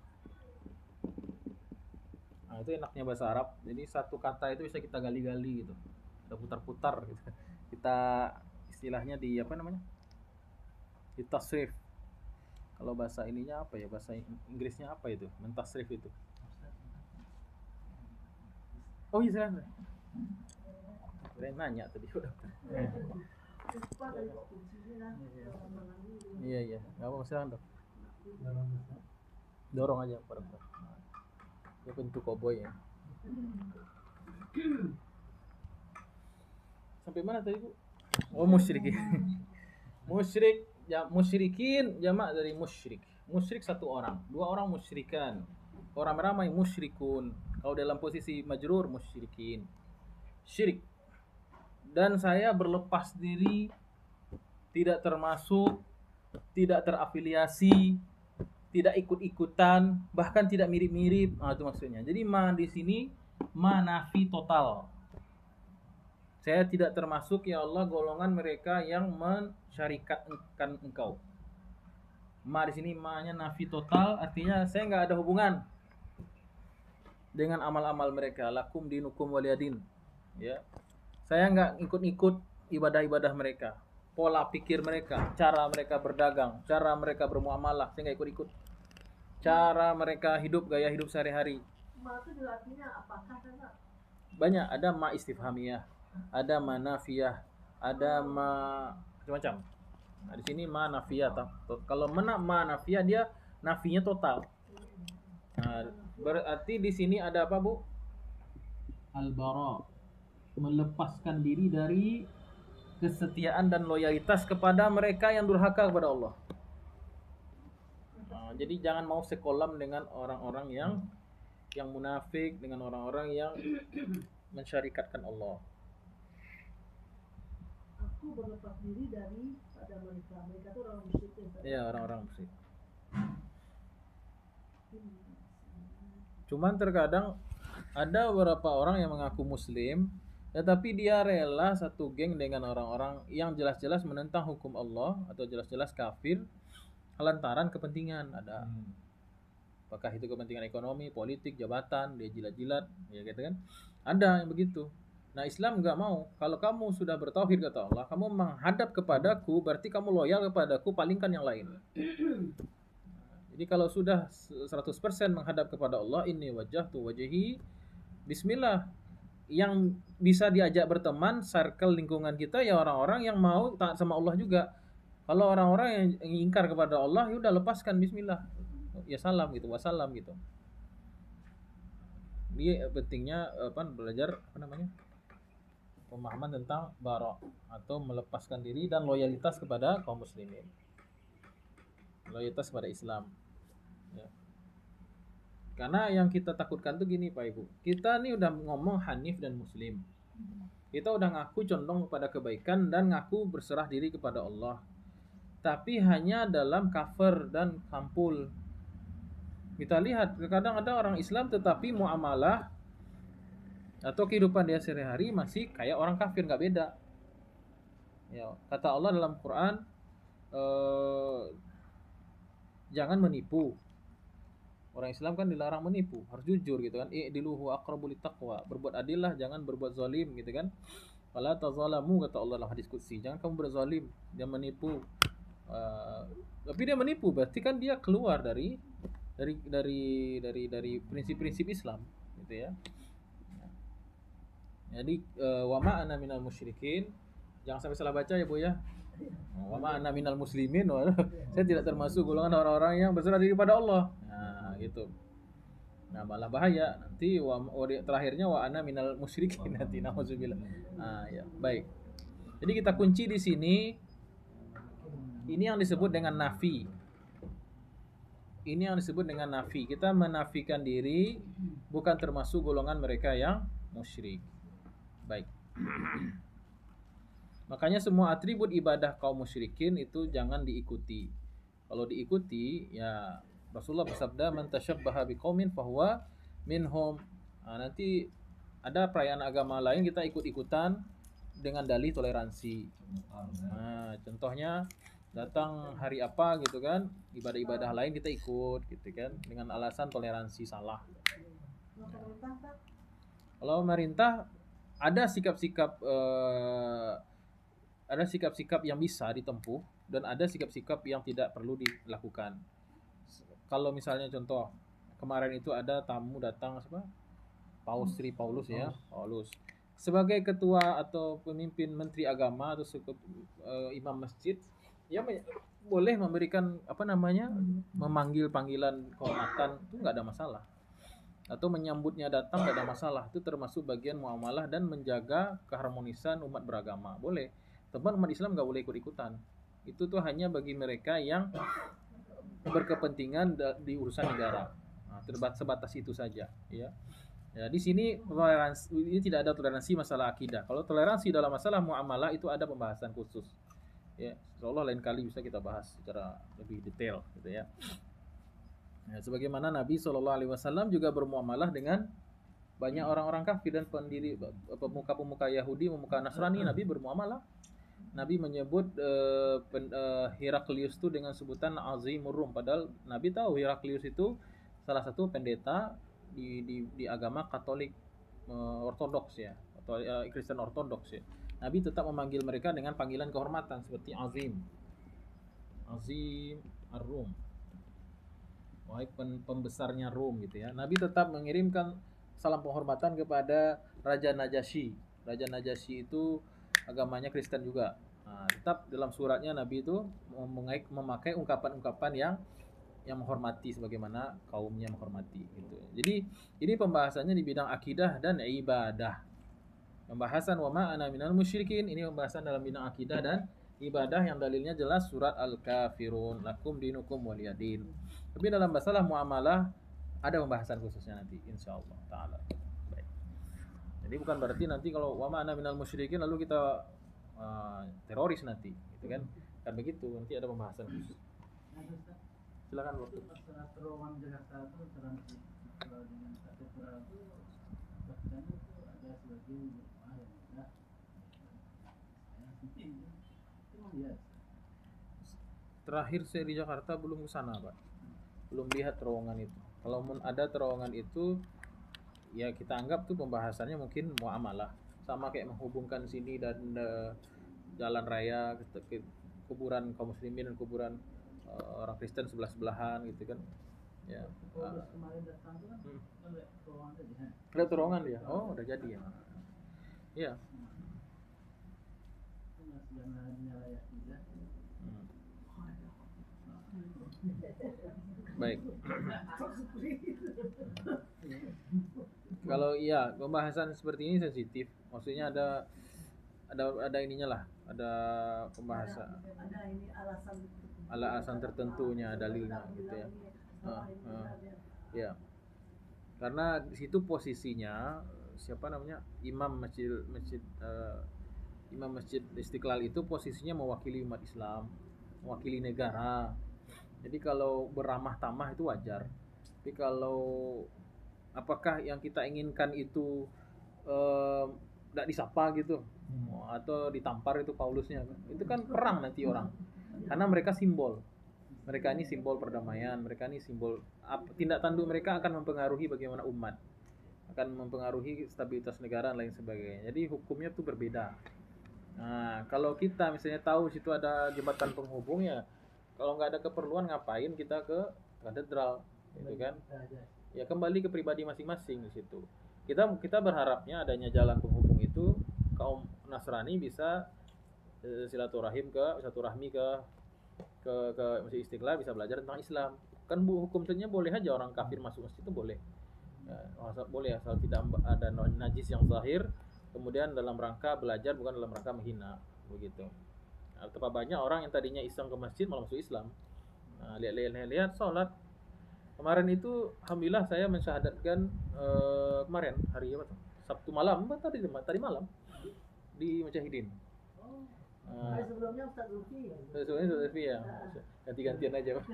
Nah, itu enaknya bahasa Arab. Jadi satu kata itu bisa kita gali-gali gitu, kita putar-putar gitu. Kita istilahnya di apa namanya, di tasrif. Kalau bahasa ininya apa ya, bahasa Inggrisnya apa itu, mentasrif itu. Oh iya saya nanya tadi udah. Iya, nggak apa silakan dok. Dorong aja pada. Ya bentuk koboi ya. Sampai mana tadi Bu? Oh musyrikin. Musyrik, ya musyrikin jamak dari musyrik. Musyrik 1 orang, 2 orang musyrikan. Orang ramai musyrikun. Kalau dalam posisi majrur musyrikin. Syirik. Dan saya berlepas diri, tidak termasuk, tidak terafiliasi, tidak ikut-ikutan, bahkan tidak mirip-mirip. Nah, itu maksudnya. Jadi ma di sini nafi total. Saya tidak termasuk ya Allah golongan mereka yang mensyarikatkan engkau. Ma di sini ma-nya nafi total, artinya saya nggak ada hubungan dengan amal-amal mereka. Lakum dinukum waliyadin. Ya. Saya nggak ikut-ikut ibadah-ibadah mereka, pola pikir mereka, cara mereka berdagang, cara mereka bermuamalah, saya nggak ikut-ikut. Cara mereka hidup, gaya hidup sehari-hari. Ma itu artinya apakah Pak? Banyak, ada ma istifhamiyah, ada ma nafiyah, ada ma macam-macam. Nah, di sini ma nafiyah. Kalau ma nafiyah dia nafinya total. Nah, berarti di sini ada apa, Bu? Al-bara, melepaskan diri dari kesetiaan dan loyalitas kepada mereka yang durhaka kepada Allah. Nah, jadi jangan mau sekolam dengan orang-orang yang munafik, dengan orang-orang yang mensyarikatkan Allah. Aku berlepas diri dari pada mereka. Mereka itu orang musyrik. Iya, orang-orang musyrik. Cuman terkadang ada beberapa orang yang mengaku muslim, tetapi dia rela satu geng dengan orang-orang yang jelas-jelas menentang hukum Allah atau jelas-jelas kafir lantaran kepentingan. Ada apakah itu kepentingan ekonomi, politik, jabatan, dia jilat-jilat, ya gitu kan? Ada yang begitu. Nah, Islam nggak mau. Kalau kamu sudah bertauhid kata Allah, kamu menghadap kepadaku, berarti kamu loyal kepadaku, palingkan yang lain. Jadi kalau sudah 100% menghadap kepada Allah, inni wajjahtu wajhi, bismillah. Yang bisa diajak berteman, circle lingkungan kita ya orang-orang yang mau taat sama Allah juga. Kalau orang-orang yang ingkar kepada Allah, ya udah lepaskan, bismillah. Ya salam gitu, wassalam gitu. Ini pentingnya belajar pemahaman tentang bara atau melepaskan diri dan loyalitas kepada kaum muslimin. Loyalitas kepada Islam. Ya. Karena yang kita takutkan tuh gini Pak Ibu, kita nih udah ngomong hanif dan muslim, kita udah ngaku condong kepada kebaikan dan ngaku berserah diri kepada Allah, tapi hanya dalam cover dan sampul. Kita lihat kadang ada orang Islam tetapi muamalah atau kehidupan dia sehari-hari masih kayak orang kafir, nggak beda. Ya, kata Allah dalam Quran, jangan menipu. Orang Islam kan dilarang menipu, harus jujur gitu kan. I'diluhu aqrabu littaqwa. Berbuat adillah, jangan berbuat zalim gitu kan. Fala tazalamu kata Allah dalam hadis qudsi. Jangan kamu berzalim, jangan menipu. Tapi dia menipu berarti kan dia keluar dari prinsip-prinsip Islam gitu ya. Jadi wa ma ana minal musyrikin. Jangan sampai salah baca ya Bu ya. Wa ma ana minal muslimin. Saya tidak termasuk golongan orang-orang yang berserah diri pada Allah. Nah, gitu. Nah, malah bahaya. Nanti terakhirnya wa ana minal musyrikin nanti nauzubillah. Nah, ya, baik. Jadi kita kunci di sini ini yang disebut dengan nafi. Ini yang disebut dengan nafi. Kita menafikan diri bukan termasuk golongan mereka yang musyrik. Baik. Makanya semua atribut ibadah kaum musyrikin itu jangan diikuti. Kalau diikuti ya Rasulullah bersabda man tasyabbaha biqaumin fahuwa minhum. Nah, nanti ada perayaan agama lain kita ikut-ikutan dengan dalih toleransi. Nah, contohnya datang hari apa gitu kan, ibadah-ibadah lain kita ikut gitu kan dengan alasan toleransi, salah. Kalau pemerintah ada sikap-sikap yang bisa ditempuh dan ada sikap-sikap yang tidak perlu dilakukan. Kalau misalnya contoh kemarin itu ada tamu datang siapa? Paulus ya, Paulus. Sebagai ketua atau pemimpin menteri agama atau imam masjid, ya boleh memberikan memanggil panggilan kehormatan, itu nggak ada masalah. Atau menyambutnya datang nggak ada masalah. Itu termasuk bagian muamalah dan menjaga keharmonisan umat beragama. Boleh. Teman umat Islam nggak boleh ikut-ikutan. Itu tuh hanya bagi mereka yang berkepentingan di urusan negara. Nah, sebatas itu saja, ya. Ya, di sini ini tidak ada toleransi masalah akidah. Kalau toleransi dalam masalah muamalah itu ada pembahasan khusus. Ya, insyaallah lain kali bisa kita bahas secara lebih detail gitu ya. Ya, sebagaimana Nabi SAW juga bermuamalah dengan banyak orang-orang kafir dan pendiri pemuka-pemuka Yahudi, pemuka Nasrani. Nabi bermuamalah. Nabi menyebut Heraklius itu dengan sebutan Azimur Rum, padahal Nabi tahu Heraklius itu salah satu pendeta di agama Katolik Ortodoks ya, atau Kristen Ortodoks ya. Nabi tetap memanggil mereka dengan panggilan kehormatan seperti Azim Ar-Rum, wahai pembesarnya Rum gitu ya. Nabi tetap mengirimkan salam penghormatan kepada Raja Najasyi. Raja Najasyi itu agamanya Kristen juga. Nah, tetap dalam suratnya Nabi itu memakai ungkapan-ungkapan yang menghormati sebagaimana kaumnya menghormati gitu. Jadi ini pembahasannya di bidang akidah dan ibadah. Pembahasan wa ma ana minal musyrikin ini pembahasan dalam bidang akidah dan ibadah yang dalilnya jelas surat Al-Kafirun lakum dinukum waliyadin. Tapi dalam masalah muamalah ada pembahasan khususnya nanti insyaallah taala. Baik. Jadi bukan berarti nanti kalau wa ma ana minal musyrikin lalu kita teroris nanti gitu kan. Kan begitu, nanti ada pembahasan khusus. Silakan waktu. Masalah terowongan Jakarta itu transit dengan katedral itu bahkan itu ada sebagian jemaah yang enggak itu biasa. Terakhir saya di Jakarta belum ke sana, Pak. Belum lihat terowongan itu. Kalaupun ada terowongan itu ya kita anggap tuh pembahasannya mungkin muamalah. Sama kayak menghubungkan sini dan jalan raya ke kuburan kaum muslimin dan kuburan orang Kristen sebelah-sebelahan gitu kan. Ya. Kalau kemarin datang tuh kan lihat terowongan tadi kan. Ada terowongan dia. Oh, udah jadi ya. Iya. Itu masih jalannya layak juga. Baik. Kalau iya pembahasan seperti ini sensitif, maksudnya ada ininya lah, ada pembahasan, ada ini alasan alasan tertentunya, dalilnya gitu ya. Ya, karena di situ posisinya siapa namanya Imam Masjid Istiqlal itu posisinya mewakili umat Islam, mewakili negara. Jadi kalau beramah tamah itu wajar. Tapi kalau apakah yang kita inginkan itu tidak disapa gitu atau ditampar itu Paulusnya, itu kan perang nanti orang. Karena mereka simbol. Mereka ini simbol perdamaian, mereka ini simbol tindak tanduk mereka akan mempengaruhi bagaimana umat, akan mempengaruhi stabilitas negara dan lain sebagainya. Jadi hukumnya tuh berbeda. Nah, kalau kita misalnya tahu situ ada jembatan penghubung ya, kalau nggak ada keperluan ngapain kita ke katedral, gitu kan? Ya kembali ke pribadi masing-masing di situ. Kita berharapnya adanya jalan penghubung itu kaum Nasrani bisa silaturahmi ke Masjid Istiqlal, bisa belajar tentang Islam. Kan hukumnya boleh aja orang kafir masuk masjid itu boleh. Ya, boleh asal tidak ada najis yang zahir, kemudian dalam rangka belajar bukan dalam rangka menghina, begitu. Nah, betapa banyak orang yang tadinya iseng ke masjid malah masuk Islam. Nah, lihat sholat. Kemarin itu alhamdulillah saya mensyahadatkan kemarin hari apa tuh? Sabtu malam, tadi malam di Mujahidin. sebelumnya Ustaz Zulfi. Sebenarnya Ustaz Zulfi ya. Ganti-gantian aja, Pak.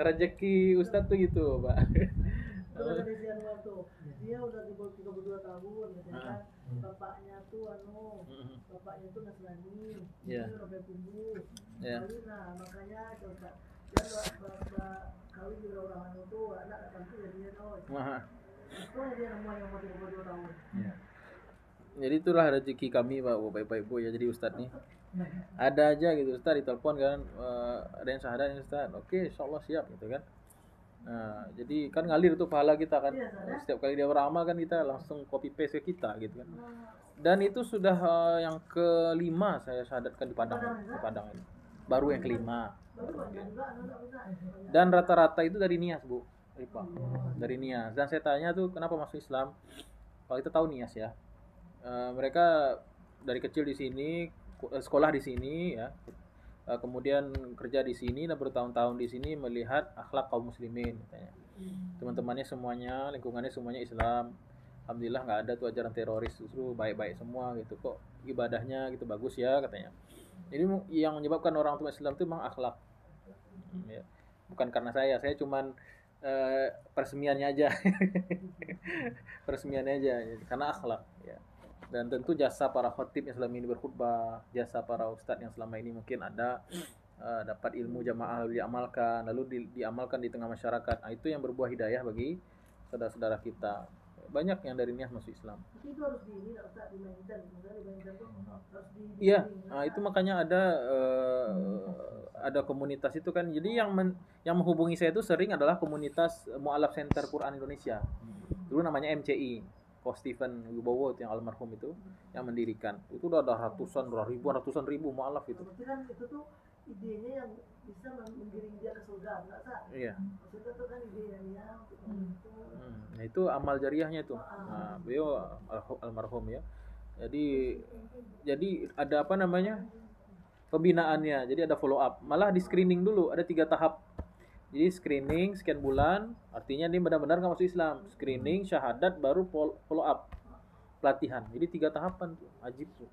Rezeki Ustaz tuh gitu, Pak. Kalau dari si Anwar tuh, dia udah 32 tahun katanya kan. Bapaknya tuh bapaknya tuh Nasrani. Iya. Dia udah tumbuh. Iya. Nah, makanya coba dia kawin juga orang anu tuh anak tentu ya dia tahu. Itu dia nama yang umur 32 tahun. Iya. Jadi itulah rezeki kami Pak, baik-baik Bu ya, jadi Ustadz nih. Ada aja gitu Ustadz ditelepon kan, ada yang syahadat ya Ustadz. Oke, insyaallah siap gitu kan. Nah, jadi kan ngalir tuh pahala kita kan. Setiap kali dia beramal kan kita langsung copy paste ke kita gitu kan. Dan itu sudah yang kelima saya syahadatkan di Padang ini. Baru yang kelima. Dan rata-rata itu dari Nias, Bu. Dari Nias. Dan saya tanya tuh kenapa masuk Islam? Kalau kita tahu Nias ya. Mereka dari kecil di sini, sekolah di sini ya. Kemudian kerja di sini dan bertahun-tahun di sini melihat akhlak kaum muslimin katanya. Teman-temannya semuanya, lingkungannya semuanya Islam. Alhamdulillah nggak ada tuh ajaran teroris, justru baik-baik semua gitu kok. Ibadahnya gitu bagus ya katanya. Jadi yang menyebabkan orang tua Islam itu memang akhlak. Ya. Bukan karena saya cuman peresmiannya aja. Peresmiannya aja karena akhlak ya. Dan tentu jasa para khatib yang selama ini berkhutbah, jasa para ustadz yang selama ini mungkin ada dapat ilmu jamaah lalu diamalkan, diamalkan di tengah masyarakat. Nah, itu yang berbuah hidayah bagi saudara-saudara kita. Banyak yang dari Nias masuk Islam. Itu harus dimainkan, Iya, nah, itu makanya ada komunitas itu kan. Jadi yang menghubungi saya itu sering adalah komunitas Mu'alaf Center Quran Indonesia. Dulu namanya MCI. Ko Stephen Wibowo itu yang almarhum itu yang mendirikan. Itu udah ada ratusan ribu mualaf itu. Berarti kan itu tuh idenya yang bisa menggiring dia ke surga, enggak sah? Iya. Surga tuh kan idenya untuk itu. Nah, itu amal jariahnya itu. Nah, beliau almarhum ya. Jadi ada apa namanya? Pembinaannya. Jadi ada follow up. Malah di screening dulu, ada 3 tahap. Jadi screening sekian bulan, artinya dia benar-benar nggak masuk Islam. Screening, syahadat, baru follow up, pelatihan. Jadi 3 tahapan tuh, wajib tuh.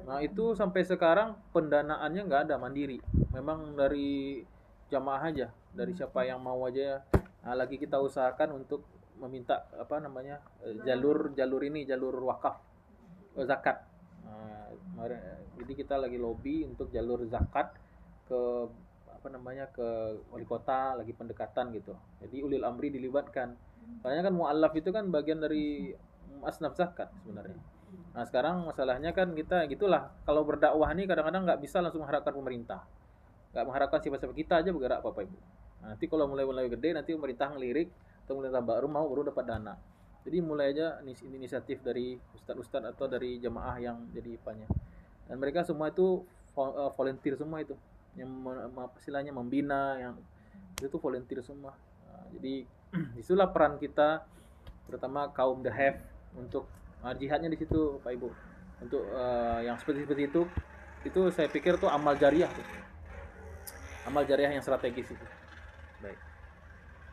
Nah itu sampai sekarang pendanaannya nggak ada, mandiri. Memang dari jamaah aja, dari siapa yang mau aja. Nah, lagi kita usahakan untuk meminta apa namanya jalur wakaf, zakat. Nah, jadi kita lagi lobby untuk jalur zakat ke apa namanya ke wali kota, lagi pendekatan gitu. Jadi ulil amri dilibatkan. Soalnya kan mu'allaf itu kan bagian dari asnaf zakat sebenarnya. Nah sekarang masalahnya kan kita gitulah, kalau berdakwah ini kadang-kadang nggak bisa langsung mengharapkan pemerintah, nggak mengharapkan siapa-siapa, kita aja bergerak apa ibu. Nah, nanti kalau mulai gede, nanti pemerintah ngelirik atau pemerintah baru dapat dana. Jadi mulai aja inisiatif dari ustadz atau dari jamaah yang jadi IPA-nya. Dan mereka semua itu volunteer semua itu, yang istilahnya membina, yang itu volunteer semua. Nah, jadi itulah peran kita, terutama kaum the have, untuk jihadnya di situ Pak Ibu. Untuk yang seperti itu saya pikir tuh amal jariah tuh. Amal jariah yang strategis itu. Baik.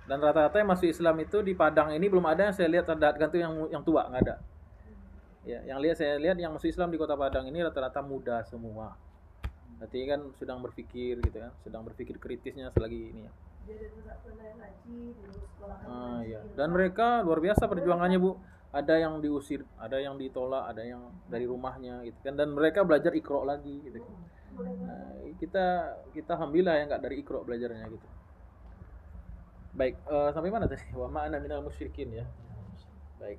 Dan rata-rata yang masuk Islam itu di Padang ini belum ada yang saya lihat terdapat gantung yang tua, nggak ada. Ya, saya lihat yang masuk Islam di Kota Padang ini rata-rata muda semua. Berarti kan sedang berpikir gitu kan, sedang berpikir kritisnya selagi ini ya. Ya. Dan mereka luar biasa perjuangannya Bu. Ada yang diusir, ada yang ditolak, ada yang dari rumahnya gitu kan. Dan mereka belajar Iqra lagi gitu. Nah, kita alhamdulillah yang nggak dari Iqra belajarnya gitu. Baik, sampai mana tadi? Wa ma'ana minal musyrikin ya. Baik.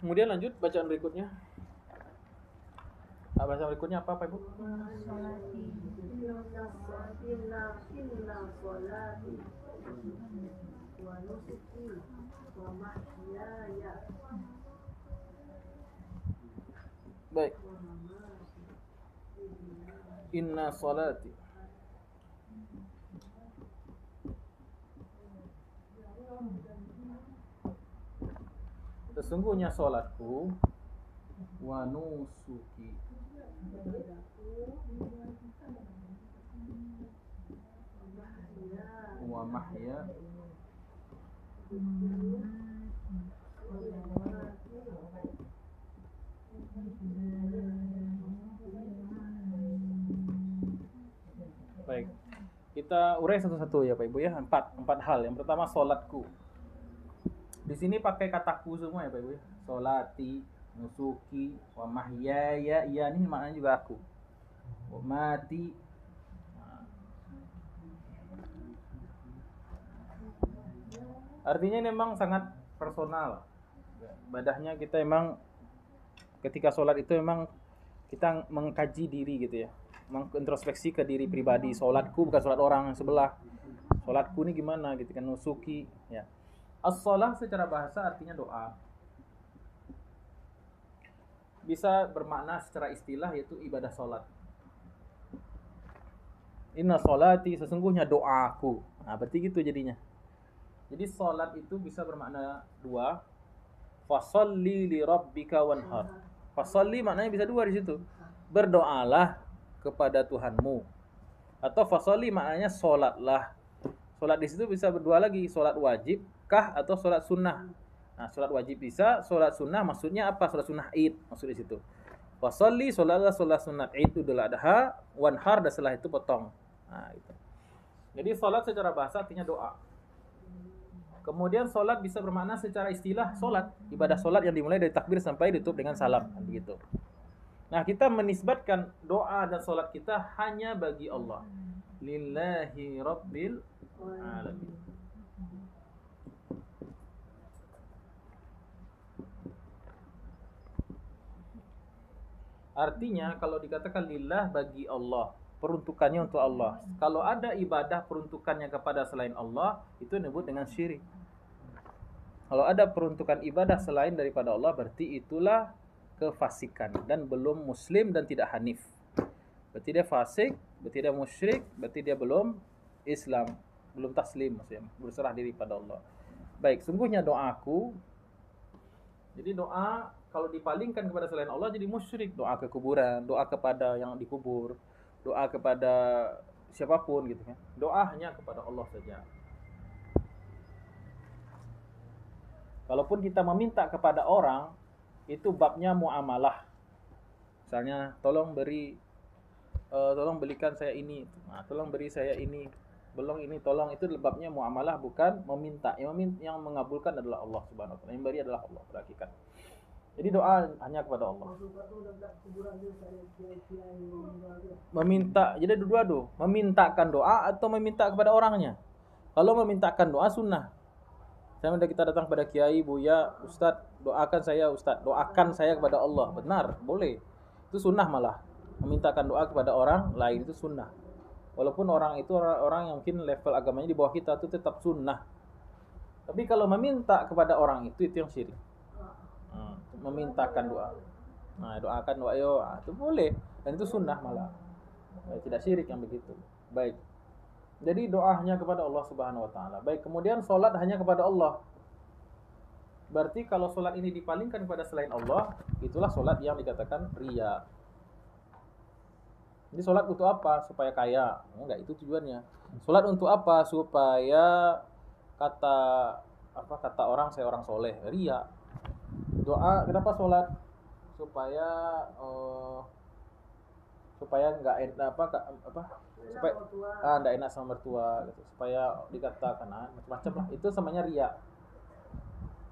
Kemudian lanjut bacaan berikutnya. Bacaan berikutnya apa Ibu? Baik. Inna salati. Sesungguhnya salatku, wa nusuki, wa mahya, baik. Kita urai satu-satu ya Pak Ibu ya. Empat hal. Yang pertama salatku. Di sini pakai kataku semua ya Pak Ibu ya. Salati, nusuki, wa mahyaya, ya ini maknanya juga aku. Wa mati. Artinya memang sangat personal. Ibadahnya kita memang ketika sholat itu memang kita mengkaji diri gitu ya. Mengintrospeksi ke diri pribadi. Sholatku bukan sholat orang yang sebelah. Sholatku ini gimana gitu kan, nusuki ya. As-shalah secara bahasa artinya doa. Bisa bermakna secara istilah yaitu ibadah sholat. Inna sholati, sesungguhnya doaku. Nah berarti gitu jadinya. Jadi sholat itu bisa bermakna dua. Fasalli li rabbika wanhar. Fasalli maknanya bisa dua di situ. Berdoalah kepada Tuhanmu. Atau fasalli maknanya sholatlah. Sholat di situ bisa berdua lagi. Sholat wajib kah atau sholat sunnah. Nah, sholat wajib bisa, sholat sunnah maksudnya apa? Sholat sunnah Id maksud di situ. Wasolli, sholatlah sholat sunnah Id Idul Adha, wanhar, dan setelah itu potong. Nah, itu. Jadi sholat secara bahasa artinya doa. Kemudian sholat bisa bermakna secara istilah sholat, ibadah sholat yang dimulai dari takbir sampai ditutup dengan salam, begitu. Nah, kita menisbatkan doa dan sholat kita hanya bagi Allah. Lillahi Rabbil Alamin. Artinya kalau dikatakan lillah bagi Allah, peruntukannya untuk Allah. Kalau ada ibadah peruntukannya kepada selain Allah, itu disebut dengan syirik. Kalau ada peruntukan ibadah selain daripada Allah, berarti itulah kefasikan dan belum muslim dan tidak hanif. Berarti dia fasik, berarti dia musyrik, berarti dia belum Islam, belum taslim, maksudnya berserah diri pada Allah. Baik, sungguhnya doaku. Jadi doa kalau dipalingkan kepada selain Allah jadi musyrik. Doa ke kuburan, doa kepada yang dikubur, doa kepada siapapun gitu kan. Doa hanya kepada Allah saja. Kalaupun kita meminta kepada orang, itu babnya muamalah. Misalnya, tolong belikan saya ini. Nah, tolong beri saya ini. Belum ini, tolong. Itu babnya muamalah, bukan meminta. Yang mengabulkan adalah Allah Subhanahu wa taala. Yang beri adalah Allah pada hakikat. Jadi doa hanya kepada Allah. Meminta, jadi dua tuh. Memintakan doa atau meminta kepada orangnya. Kalau memintakan doa sunnah. Saya kita datang pada kiai, buya, ustadz, doakan saya ustadz, doakan saya kepada Allah. Benar, boleh. Itu sunnah malah. Memintakan doa kepada orang lain itu sunnah. Walaupun orang itu orang yang mungkin level agamanya di bawah kita, itu tetap sunnah. Tapi kalau meminta kepada orang itu yang syirik. Memintakan doa. Nah, doakan doa yo, itu boleh. Dan itu sunnah malah. Tidak syirik yang begitu. Baik. Jadi doa hanya kepada Allah Subhanahu wa taala. Baik, kemudian salat hanya kepada Allah. Berarti kalau salat ini dipalingkan kepada selain Allah, itulah salat yang dikatakan riya. Jadi salat untuk apa? Supaya kaya. Enggak, itu tujuannya. Salat untuk apa? Supaya kata orang saya orang soleh. Riya. Doa kenapa salat? Supaya enggak supaya enggak enak sama mertua gitu. Supaya dikatakan macam-macam lah. Itu namanya riya.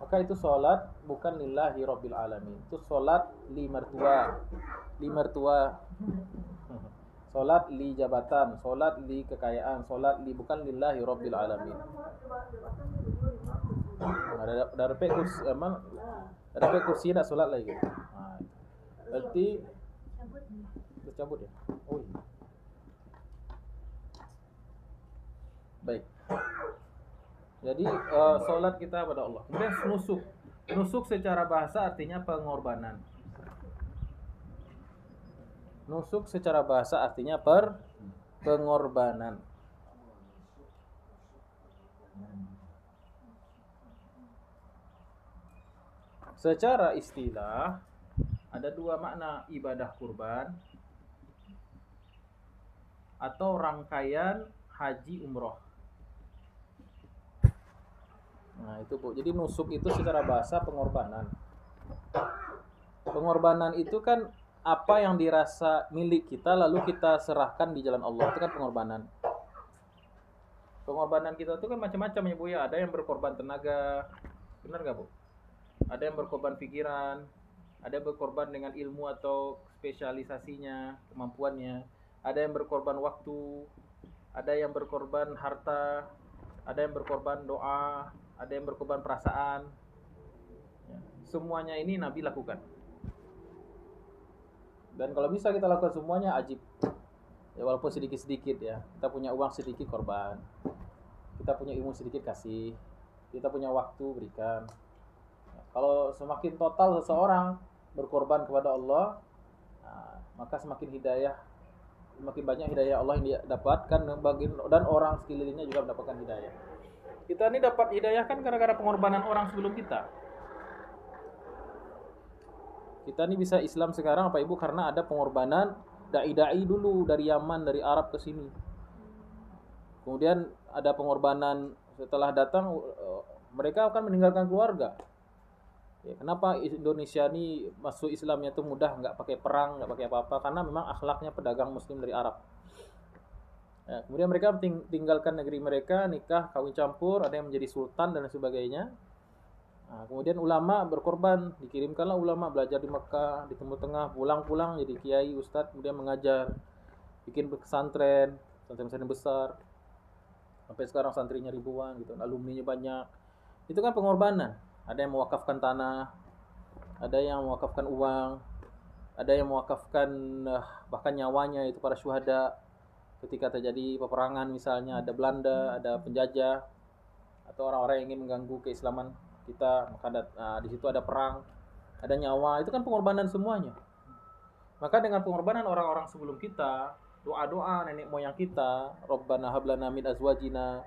Maka itu salat bukan lillahi rabbil alamin. Itu salat li mertua. Li mertua. Salat li jabatan, salat li kekayaan, salat li bukan lillahi rabbil alamin. Ada kursi nak salat lagi. Berarti cabut ya. Oh iya. Baik. Jadi salat kita pada Allah. Kemudian nusuk. Nusuk secara bahasa artinya pengorbanan. Nusuk secara bahasa artinya pengorbanan. Secara istilah ada dua makna ibadah kurban atau rangkaian haji umroh. Nah itu Bu. Jadi nusuk itu secara bahasa pengorbanan. Pengorbanan itu kan apa yang dirasa milik kita lalu kita serahkan di jalan Allah, itu kan pengorbanan. Pengorbanan kita itu kan macam-macam ya Bu ya. Ada yang berkorban tenaga, benar gak Bu? Ada yang berkorban pikiran, ada yang berkorban dengan ilmu atau spesialisasinya, kemampuannya. Ada yang berkorban waktu, ada yang berkorban harta, ada yang berkorban doa, ada yang berkorban perasaan. Ya, semuanya ini Nabi lakukan. Dan kalau bisa kita lakukan semuanya ajib. Ya walaupun sedikit-sedikit ya. Kita punya uang sedikit korban. Kita punya ilmu sedikit kasih. Kita punya waktu berikan. Ya, kalau semakin total seseorang berkorban kepada Allah, nah, maka semakin hidayah, semakin banyak hidayah Allah yang dia dapatkan dan orang sekelilingnya juga mendapatkan hidayah. Kita ini dapat hidayah kan gara-gara pengorbanan orang sebelum kita. Kita ini bisa Islam sekarang Pak Ibu karena ada pengorbanan dai-dai dulu dari Yaman, dari Arab ke sini. Kemudian ada pengorbanan setelah datang mereka akan meninggalkan keluarga. Ya, kenapa Indonesia ini masuk Islamnya itu mudah, nggak pakai perang, nggak pakai apa-apa, karena memang akhlaknya pedagang Muslim dari Arab. Ya, kemudian mereka tinggalkan negeri mereka, nikah, kawin campur, ada yang menjadi sultan dan sebagainya. Nah, kemudian ulama berkorban, dikirimkanlah ulama belajar di Mekah, di Timur Tengah, pulang-pulang jadi kiai, ustadz, kemudian mengajar, bikin pesantren besar, sampai sekarang santrinya ribuan gitu, alumninya banyak. Itu kan pengorbanan. Ada yang mewakafkan tanah, ada yang mewakafkan uang, ada yang mewakafkan bahkan nyawanya itu para syuhada. ketika terjadi peperangan misalnya, ada Belanda, ada penjajah, atau orang-orang yang ingin mengganggu keislaman kita, maka di situ ada perang, ada nyawa, itu kan pengorbanan semuanya. Maka dengan pengorbanan orang-orang sebelum kita, doa-doa nenek moyang kita, Rabbana hablana min azwajina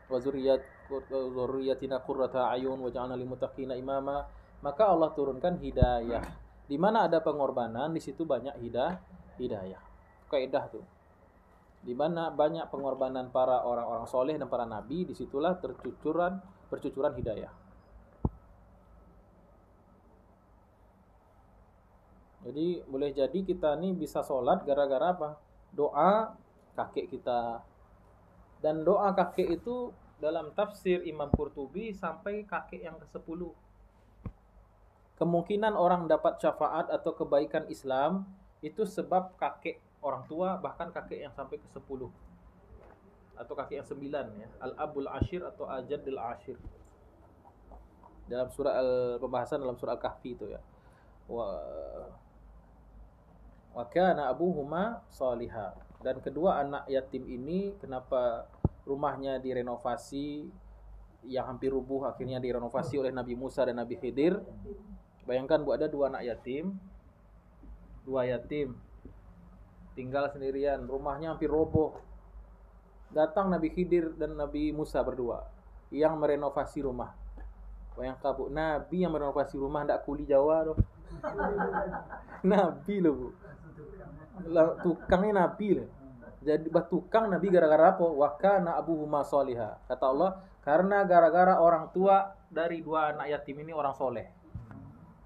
wa dzurriyyatina qurrata a'yun waj'alna lil muttaqina imama, maka Allah turunkan hidayah. Di mana ada pengorbanan, di situ banyak hidayah. Kaidah tuh. Di mana banyak pengorbanan para orang-orang soleh dan para nabi, disitulah bercucuran hidayah. Jadi boleh jadi kita nih bisa sholat gara-gara apa? Doa kakek kita. Dan doa kakek itu dalam tafsir Imam Qurtubi sampai kakek yang ke-10. Kemungkinan orang dapat syafaat atau kebaikan Islam itu sebab kakek orang tua, bahkan kakek yang sampai ke-10 atau kakek yang 9 ya, al-abul ashir atau ajadul ashir. Dalam surah pembahasan dalam surah Al-Kahfi itu ya. Wa kana abuhuma salihah. Dan kedua anak yatim ini kenapa rumahnya direnovasi, yang hampir rubuh akhirnya direnovasi oleh Nabi Musa dan Nabi Khidir. Bayangkan Bu, ada 2 anak yatim, 2 yatim tinggal sendirian, rumahnya hampir roboh. Datang Nabi Khidir dan Nabi Musa berdua yang merenovasi rumah. Bayangkan Bu, Nabi yang merenovasi rumah, ndak kuli Jawa loh. Nabi loh Bu, tukangnya Nabi loh. Jadi tukang Nabi gara-gara apa? Wa kana abuhuma sholiha. Kata Allah, karena gara-gara orang tua dari 2 anak yatim ini orang soleh.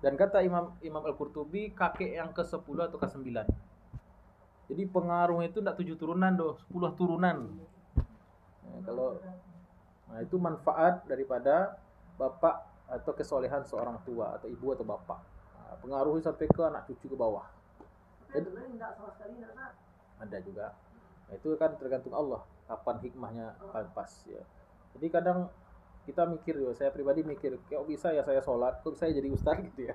Dan kata Imam Al-Qurtubi, kakek yang ke-10 atau ke-9. Jadi pengaruh itu enggak 7 turunan doh, 10 turunan. Nah, itu manfaat daripada bapak atau kesolehan seorang tua atau ibu atau bapak. Nah, pengaruhnya sampai ke anak cucu ke bawah. Jadi enggak sama sekali enggak. Ada juga. Nah, itu kan tergantung Allah kapan hikmahnya pas ya. Jadi kadang kita mikir ya, saya pribadi mikir, kok bisa ya saya sholat, kok bisa jadi ustaz gitu ya.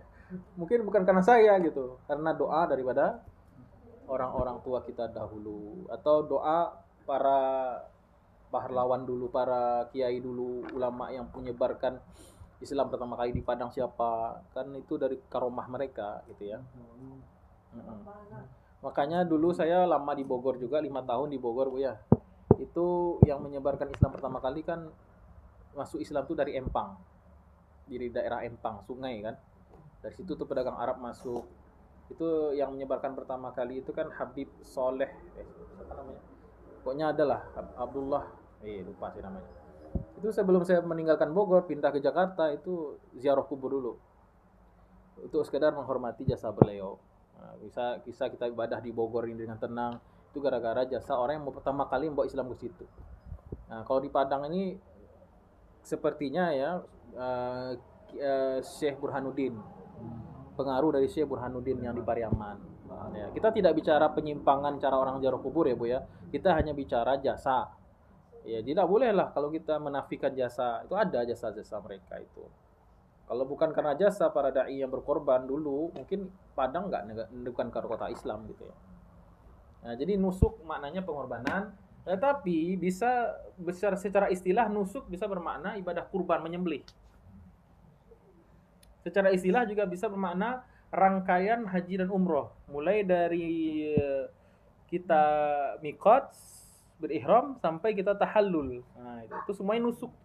Mungkin bukan karena saya gitu, karena doa daripada orang-orang tua kita dahulu, atau doa para pahlawan dulu, para kiai dulu, ulama yang menyebarkan Islam pertama kali di Padang siapa, kan itu dari karomah mereka gitu ya. Makanya dulu saya lama di Bogor juga, 5 tahun di Bogor Bu ya. Itu yang menyebarkan Islam pertama kali kan masuk Islam tuh dari Empang, dari daerah Empang, sungai kan. Dari situ tuh pedagang Arab masuk. Itu yang menyebarkan pertama kali itu kan Habib Soleh, apa namanya? Pokoknya adalah Abdullah, lupa sih namanya. Itu sebelum saya meninggalkan Bogor, pindah ke Jakarta, itu ziarah kubur dulu. Untuk sekedar menghormati jasa beliau. Nah, bisa kita ibadah di Bogor ini dengan tenang. Itu gara-gara jasa orang yang pertama kali membawa Islam ke situ. Nah, kalau di Padang ini sepertinya ya Syekh Burhanuddin. Pengaruh dari Syekh Burhanuddin yang di Pariaman. Nah, ya, kita tidak bicara penyimpangan cara orang ziarah kubur ya Bu ya. Kita hanya bicara jasa. Ya, tidak boleh lah kalau kita menafikan jasa. Itu ada jasa-jasa mereka itu. Kalau bukan karena jasa para dai yang berkorban dulu, mungkin Padang bukan kota Islam gitu ya. Nah, jadi nusuk maknanya pengorbanan, tetapi bisa secara istilah nusuk bisa bermakna ibadah kurban, menyembelih. Secara istilah juga bisa bermakna rangkaian haji dan umroh. Mulai dari kita miqat, berihram, sampai kita tahallul. Nah, itu semuanya nusuk.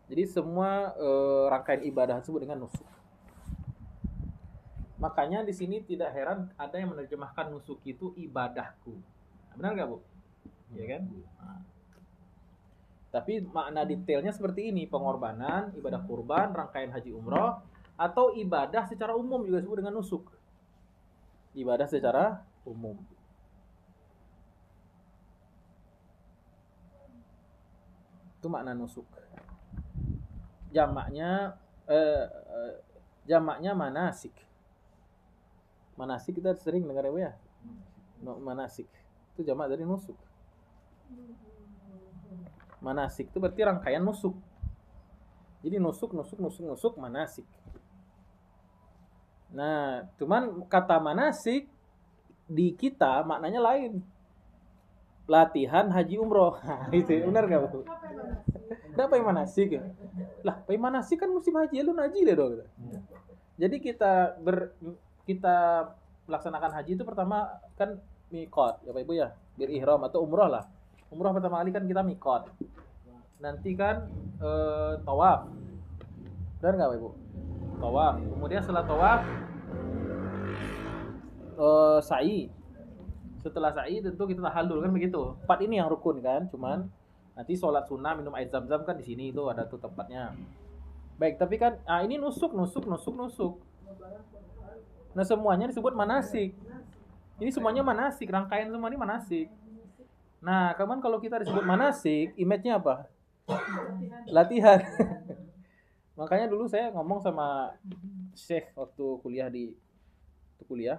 Jadi semua rangkaian ibadah disebut dengan nusuk. Makanya di sini tidak heran ada yang menerjemahkan nusuk itu ibadahku. Benar nggak Bu? Ya kan? Nah. Tapi makna detailnya seperti ini, pengorbanan, ibadah kurban, rangkaian haji umroh, atau ibadah secara umum juga disebut dengan nusuk. Ibadah secara umum. Itu makna nusuk. Jamaknya manasik. Manasik kita sering dengar ya. Manasik itu jamak dari nusuk. Manasik itu berarti rangkaian nusuk. Jadi nusuk manasik. Nah, cuman kata manasik di kita maknanya lain. latihan haji umroh. Itu benar nggak Bu? Kenapa yang manasik ya? Lah, yang manasik kan musim haji, lu haji deh dong. Jadi kita melaksanakan haji itu pertama kan miqat, ya Pak Ibu ya, berihram atau umroh lah. Umroh pertama kali kan kita miqat. Nanti kan tawaf. Benar nggak Pak Ibu? Tawaf. Kemudian setelah tawaf sa'i. Setelah sa'i tentu kita tahallul kan begitu. 4 ini yang rukun kan, cuman nanti sholat sunnah minum air zam-zam kan di sini itu ada tuh tempatnya. Baik, tapi kan ini nusuk. Nah, semuanya disebut manasik. Ini semuanya manasik, rangkaian semua ini manasik. Nah, kapan kalau kita disebut manasik, image-nya apa? Latihan. Makanya dulu saya ngomong sama Syekh waktu kuliah.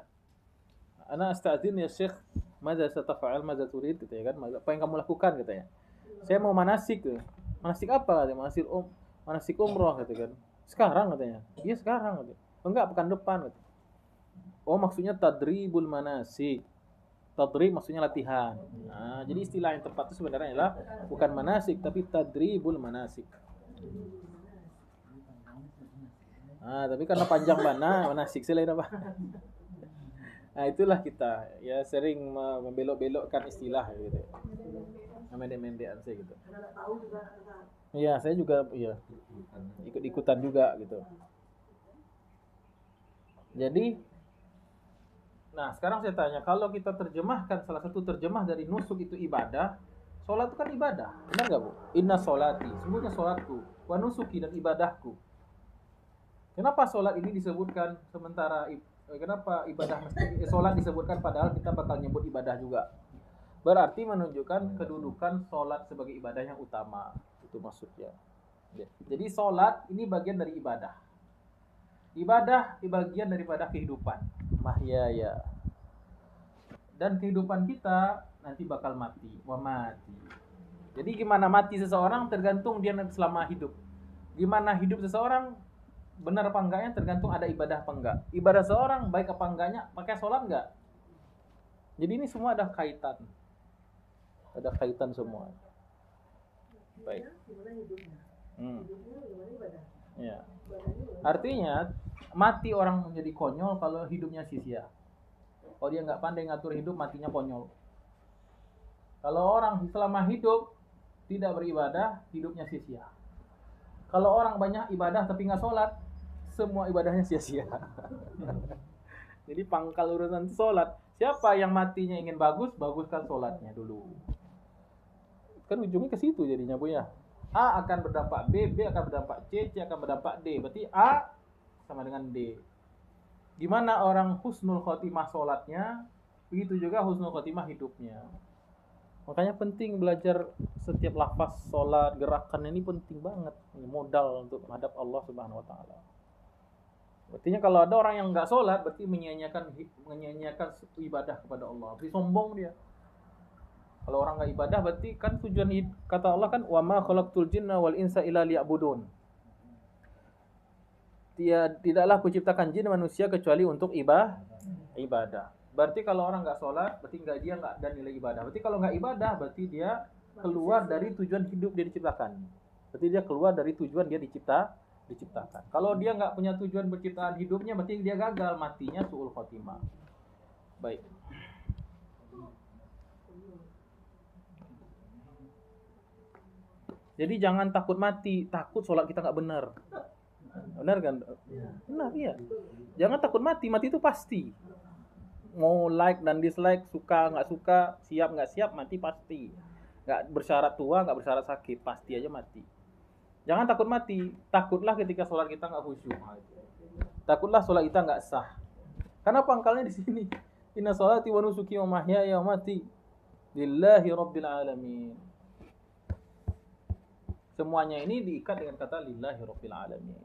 Ana astadzin ya Syekh, madza satafa'al, madza turid gitu ya kan. Apa yang kamu lakukan katanya. Saya mau manasik tuh. Manasik apa katanya? Manasik umroh gitu kan. Sekarang katanya. Iya sekarang katanya. Enggak, pekan depan katanya. Oh, maksudnya tadribul manasik. Tadrib maksudnya latihan. Nah, jadi istilah yang tepat itu sebenarnya adalah bukan manasik tapi tadribul manasik. Tapi karena panjang manasik selain apa? Nah, itulah kita ya sering membelok-belokkan istilah gitu. Mendek-mendekan saya gitu. Iya, saya juga ikut-ikutan juga gitu. Jadi nah, sekarang saya tanya, kalau kita terjemahkan salah satu terjemah dari nusuk itu ibadah, sholat itu kan ibadah. Benar enggak, Bu? Inna sholati, sungguhnya sholatku, wa nusuki dan ibadahku. Kenapa sholat ini disebutkan kenapa sholat disebutkan padahal kita bakal nyebut ibadah juga? Berarti menunjukkan kedudukan sholat sebagai ibadah yang utama. Itu maksudnya. Jadi sholat ini bagian dari ibadah. Ibadah bagian daripada kehidupan. Mahyaya. Dan kehidupan kita nanti bakal mati. Wa mati. Jadi gimana mati seseorang tergantung dia selama hidup. Gimana hidup seseorang benar apa enggaknya tergantung ada ibadah apa enggak. Ibadah seorang baik apa enggaknya pakai sholat enggak. Jadi ini semua ada kaitan. Ada kaitan semua. Baik. Ya. Artinya mati orang menjadi konyol kalau hidupnya sia-sia. Kalau dia nggak pandai ngatur hidup, matinya konyol. Kalau orang selama hidup tidak beribadah, hidupnya sia-sia. Kalau orang banyak ibadah tapi nggak sholat, semua ibadahnya sia-sia. Jadi pangkal urusan sholat. Siapa yang matinya ingin bagus, baguskan sholatnya dulu. Kan ujungnya ke situ jadinya Bu ya. A akan berdampak B, B akan berdampak C, C akan berdampak D. Berarti A sama dengan D. Gimana orang husnul khotimah sholatnya, begitu juga husnul khotimah hidupnya. Makanya penting belajar setiap lafaz sholat, gerakan ini penting banget. Ini modal untuk menghadap Allah Subhanahu Wa Taala. Artinya kalau ada orang yang nggak sholat, berarti menyanyiakan ibadah kepada Allah. Berarti sombong dia. Kalau orang nggak ibadah, berarti kan tujuan kata Allah kan wa ma khalaqtul jinna wal insa illa liya'budun. Tidaklah kuciptakan jin dan manusia kecuali untuk ibadah. Berarti kalau orang nggak sholat, berarti dia nggak ada nilai ibadah. Berarti kalau nggak ibadah, berarti dia keluar dari tujuan hidup dia diciptakan. Berarti dia keluar dari tujuan dia diciptakan. Kalau dia nggak punya tujuan penciptaan hidupnya, berarti dia gagal, matinya su'ul khotimah. Baik. Jadi jangan takut mati, takut sholat kita nggak benar. Benar kan? Benar, iya. Jangan takut mati itu pasti. Mau like dan dislike, suka nggak suka, siap nggak siap, mati pasti. Nggak bersyarat tua, nggak bersyarat sakit, pasti aja mati. Jangan takut mati, takutlah ketika sholat kita nggak khusyuk. Takutlah sholat kita nggak sah. Karena pangkalnya di sini. Inna sholati wa nusuki wa mahyaya wa mati lillahi rabbil alamin. Semuanya ini diikat dengan kata lillahi rabbil alamin.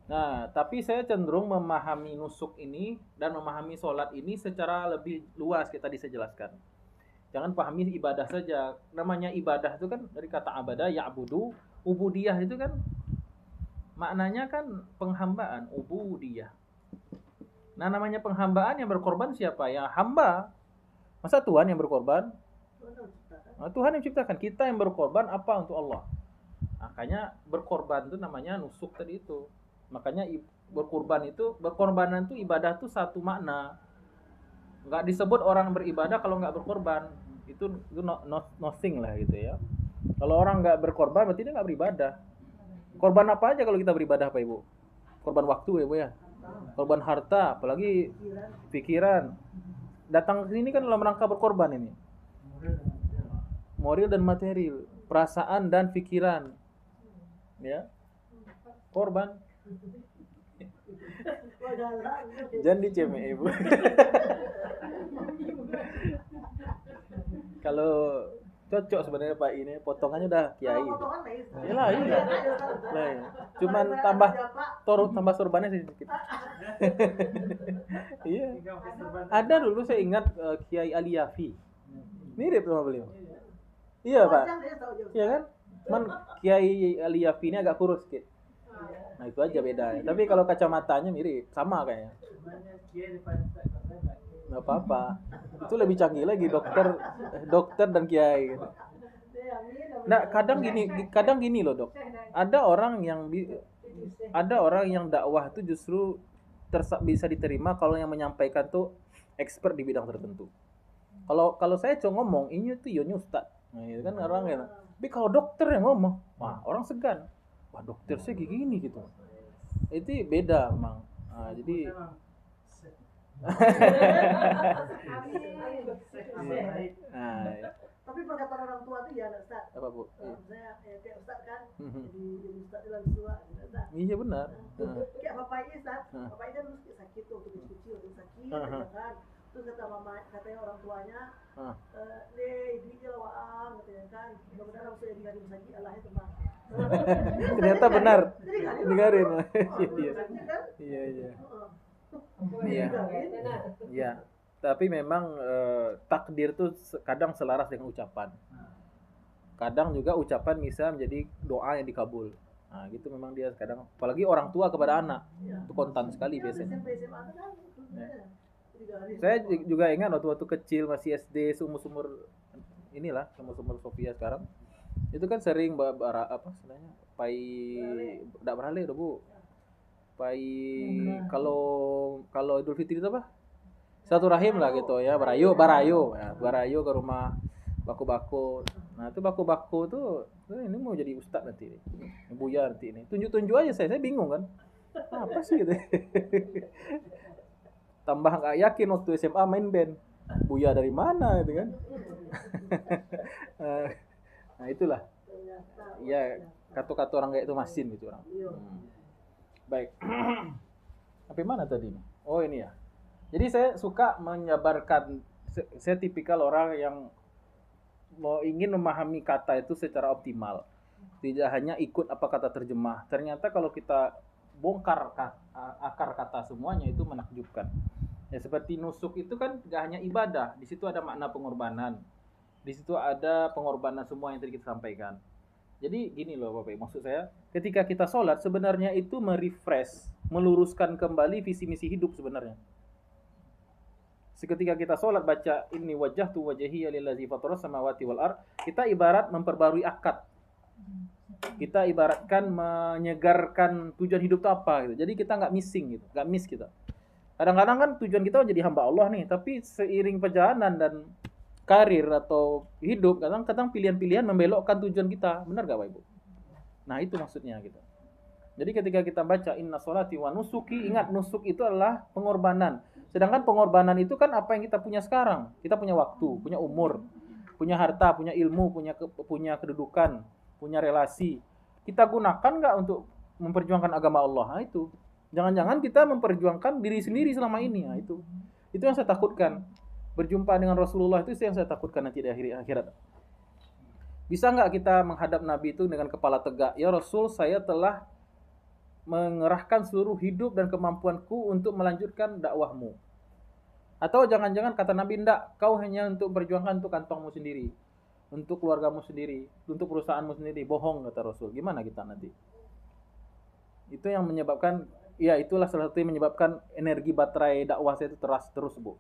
Nah, tapi saya cenderung memahami nusuk ini dan memahami sholat ini secara lebih luas, kita tadi saya jelaskan. Jangan pahami ibadah saja. Namanya ibadah itu kan dari kata abada, ya'budu, ubudiyah itu kan maknanya kan penghambaan, ubudiyah. Nah, namanya penghambaan yang berkorban siapa? Ya hamba. Masa Tuhan yang berkorban? Tuhan yang menciptakan. Nah, Tuhan yang menciptakan, kita yang berkorban apa untuk Allah. Makanya berkorban itu namanya nusuk tadi itu. Makanya berkorbanan itu ibadah itu satu makna. Nggak disebut orang beribadah kalau nggak berkorban. Itu nothing lah gitu ya. Kalau orang nggak berkorban berarti dia nggak beribadah. Korban apa aja kalau kita beribadah Pak Ibu? Korban waktu ya Bu ya. Korban harta, apalagi pikiran. Datang ke sini kan dalam rangka berkorban ini. Moral dan material, perasaan dan pikiran. Ya. Korban. Jangan dicemeh Ibu. Kalau cocok sebenarnya Pak ini potongannya udah kiai. Iyalah, iya. Lah ya. Cuman tambah sorbannya sedikit. Iya. Ada dulu saya ingat Kiai Ali Yafi. Mirip sama beliau. Iya, Pak. Iya kan? Cuman Kiai Ali Yafi ini agak kurus sedikit. Nah, itu aja bedanya. Tapi kalau kacamatanya mirip, sama kayaknya. Nggak apa-apa. Itu lebih canggih lagi dokter dan kiai gitu. Nah, kadang gini loh, Dok. Ada orang yang dakwah itu justru bisa diterima kalau yang menyampaikan tuh expert di bidang tertentu. Kalau saya cuma ngomong, ini tuh yonya ustaz. Nah, itu kan orang ya. Tapi kalau dokter yang ngomong, wah, orang segan. Wah, dokter saya kayak gini gitu. Itu beda, Mang. Nah, jadi nah, ya. Tapi perkataan orang tua itu ya Ustaz. Apa Bu? Saya kayak Ustaz kan, jadi Ustaz dalam tua, Ustaz. Iya benar. Kayak bapak ini Ustaz, bapak ini kan dulu sakit tuh, waktu kecil waktu sakit, kan. Terus katanya orang tuanya, ibunya lawaan, katanya kan. Mudah-mudahan saya digaring lagi, Allah itu mah. Ternyata benar. Dengarin. Iya. Iya. Tapi memang takdir tuh kadang selaras dengan ucapan. Kadang juga ucapan bisa menjadi doa yang dikabul. Nah, gitu memang dia kadang, apalagi orang tua kepada anak. Itu kontan sekali biasanya. Saya juga ingat waktu kecil masih SD, seumur inilah, seumur Sofia sekarang. Itu kan sering pai enggak berale udah Bu. Pai kalau Idul Fitri itu apa? Satu rahim lah gitu ya, barayo ya, barayo ke rumah baku-baku. Nah, itu baku-baku tuh ini mau jadi ustaz nanti nih. Buya nanti ini. Tunjuk-tunjuk aja saya bingung kan. Apa sih gitu. Tambah enggak yakin waktu SMA main band. Buya dari mana gitu kan. Nah, itulah. Ya, kata-kata orang kayak itu masin gitu orang. Baik. Sampai mana tadi? Oh, ini ya. Jadi saya suka menyabarkan, saya tipikal orang yang ingin memahami kata itu secara optimal. Tidak hanya ikut apa kata terjemah. Ternyata kalau kita bongkar akar kata semuanya itu menakjubkan. Ya, seperti nusuk itu kan gak hanya ibadah, di situ ada makna pengorbanan. Di situ ada pengorbanan semua yang tadi kita sampaikan. Jadi gini loh Bapak, maksud saya, ketika kita sholat sebenarnya itu merefresh, meluruskan kembali visi misi hidup sebenarnya. Seketika kita sholat baca inni wajjahtu wajhiya lillazi fataras samawati wal ard, kita ibarat memperbarui akad. Kita ibaratkan menyegarkan tujuan hidup itu apa gitu. Jadi kita nggak missing gitu, nggak miss kita. Kadang-kadang kan tujuan kita jadi hamba Allah nih, tapi seiring perjalanan dan karir atau hidup, kadang-kadang pilihan-pilihan membelokkan tujuan kita. Benar gak Bapak Ibu? Nah, itu maksudnya gitu. Jadi ketika kita baca inna sholati wa nusuki, ingat nusuk itu adalah pengorbanan. Sedangkan pengorbanan itu kan apa yang kita punya sekarang. Kita punya waktu, punya umur, punya harta, punya ilmu, punya kedudukan, punya relasi. Kita gunakan nggak untuk memperjuangkan agama Allah? Nah, itu. Jangan-jangan kita memperjuangkan diri sendiri selama ini. Nah, itu yang saya takutkan. Berjumpa dengan Rasulullah itu yang saya takutkan nanti di akhirat. Bisa nggak kita menghadap Nabi itu dengan kepala tegak? Ya Rasul, saya telah mengerahkan seluruh hidup dan kemampuanku untuk melanjutkan dakwahmu. Atau jangan-jangan kata Nabi, enggak, kau hanya untuk berjuangkan untuk kantongmu sendiri, untuk keluargamu sendiri, untuk perusahaanmu sendiri. Bohong kata Rasul. Gimana kita nanti? Itu yang menyebabkan, ya itulah salah satu yang menyebabkan energi baterai dakwah saya itu terus Bu.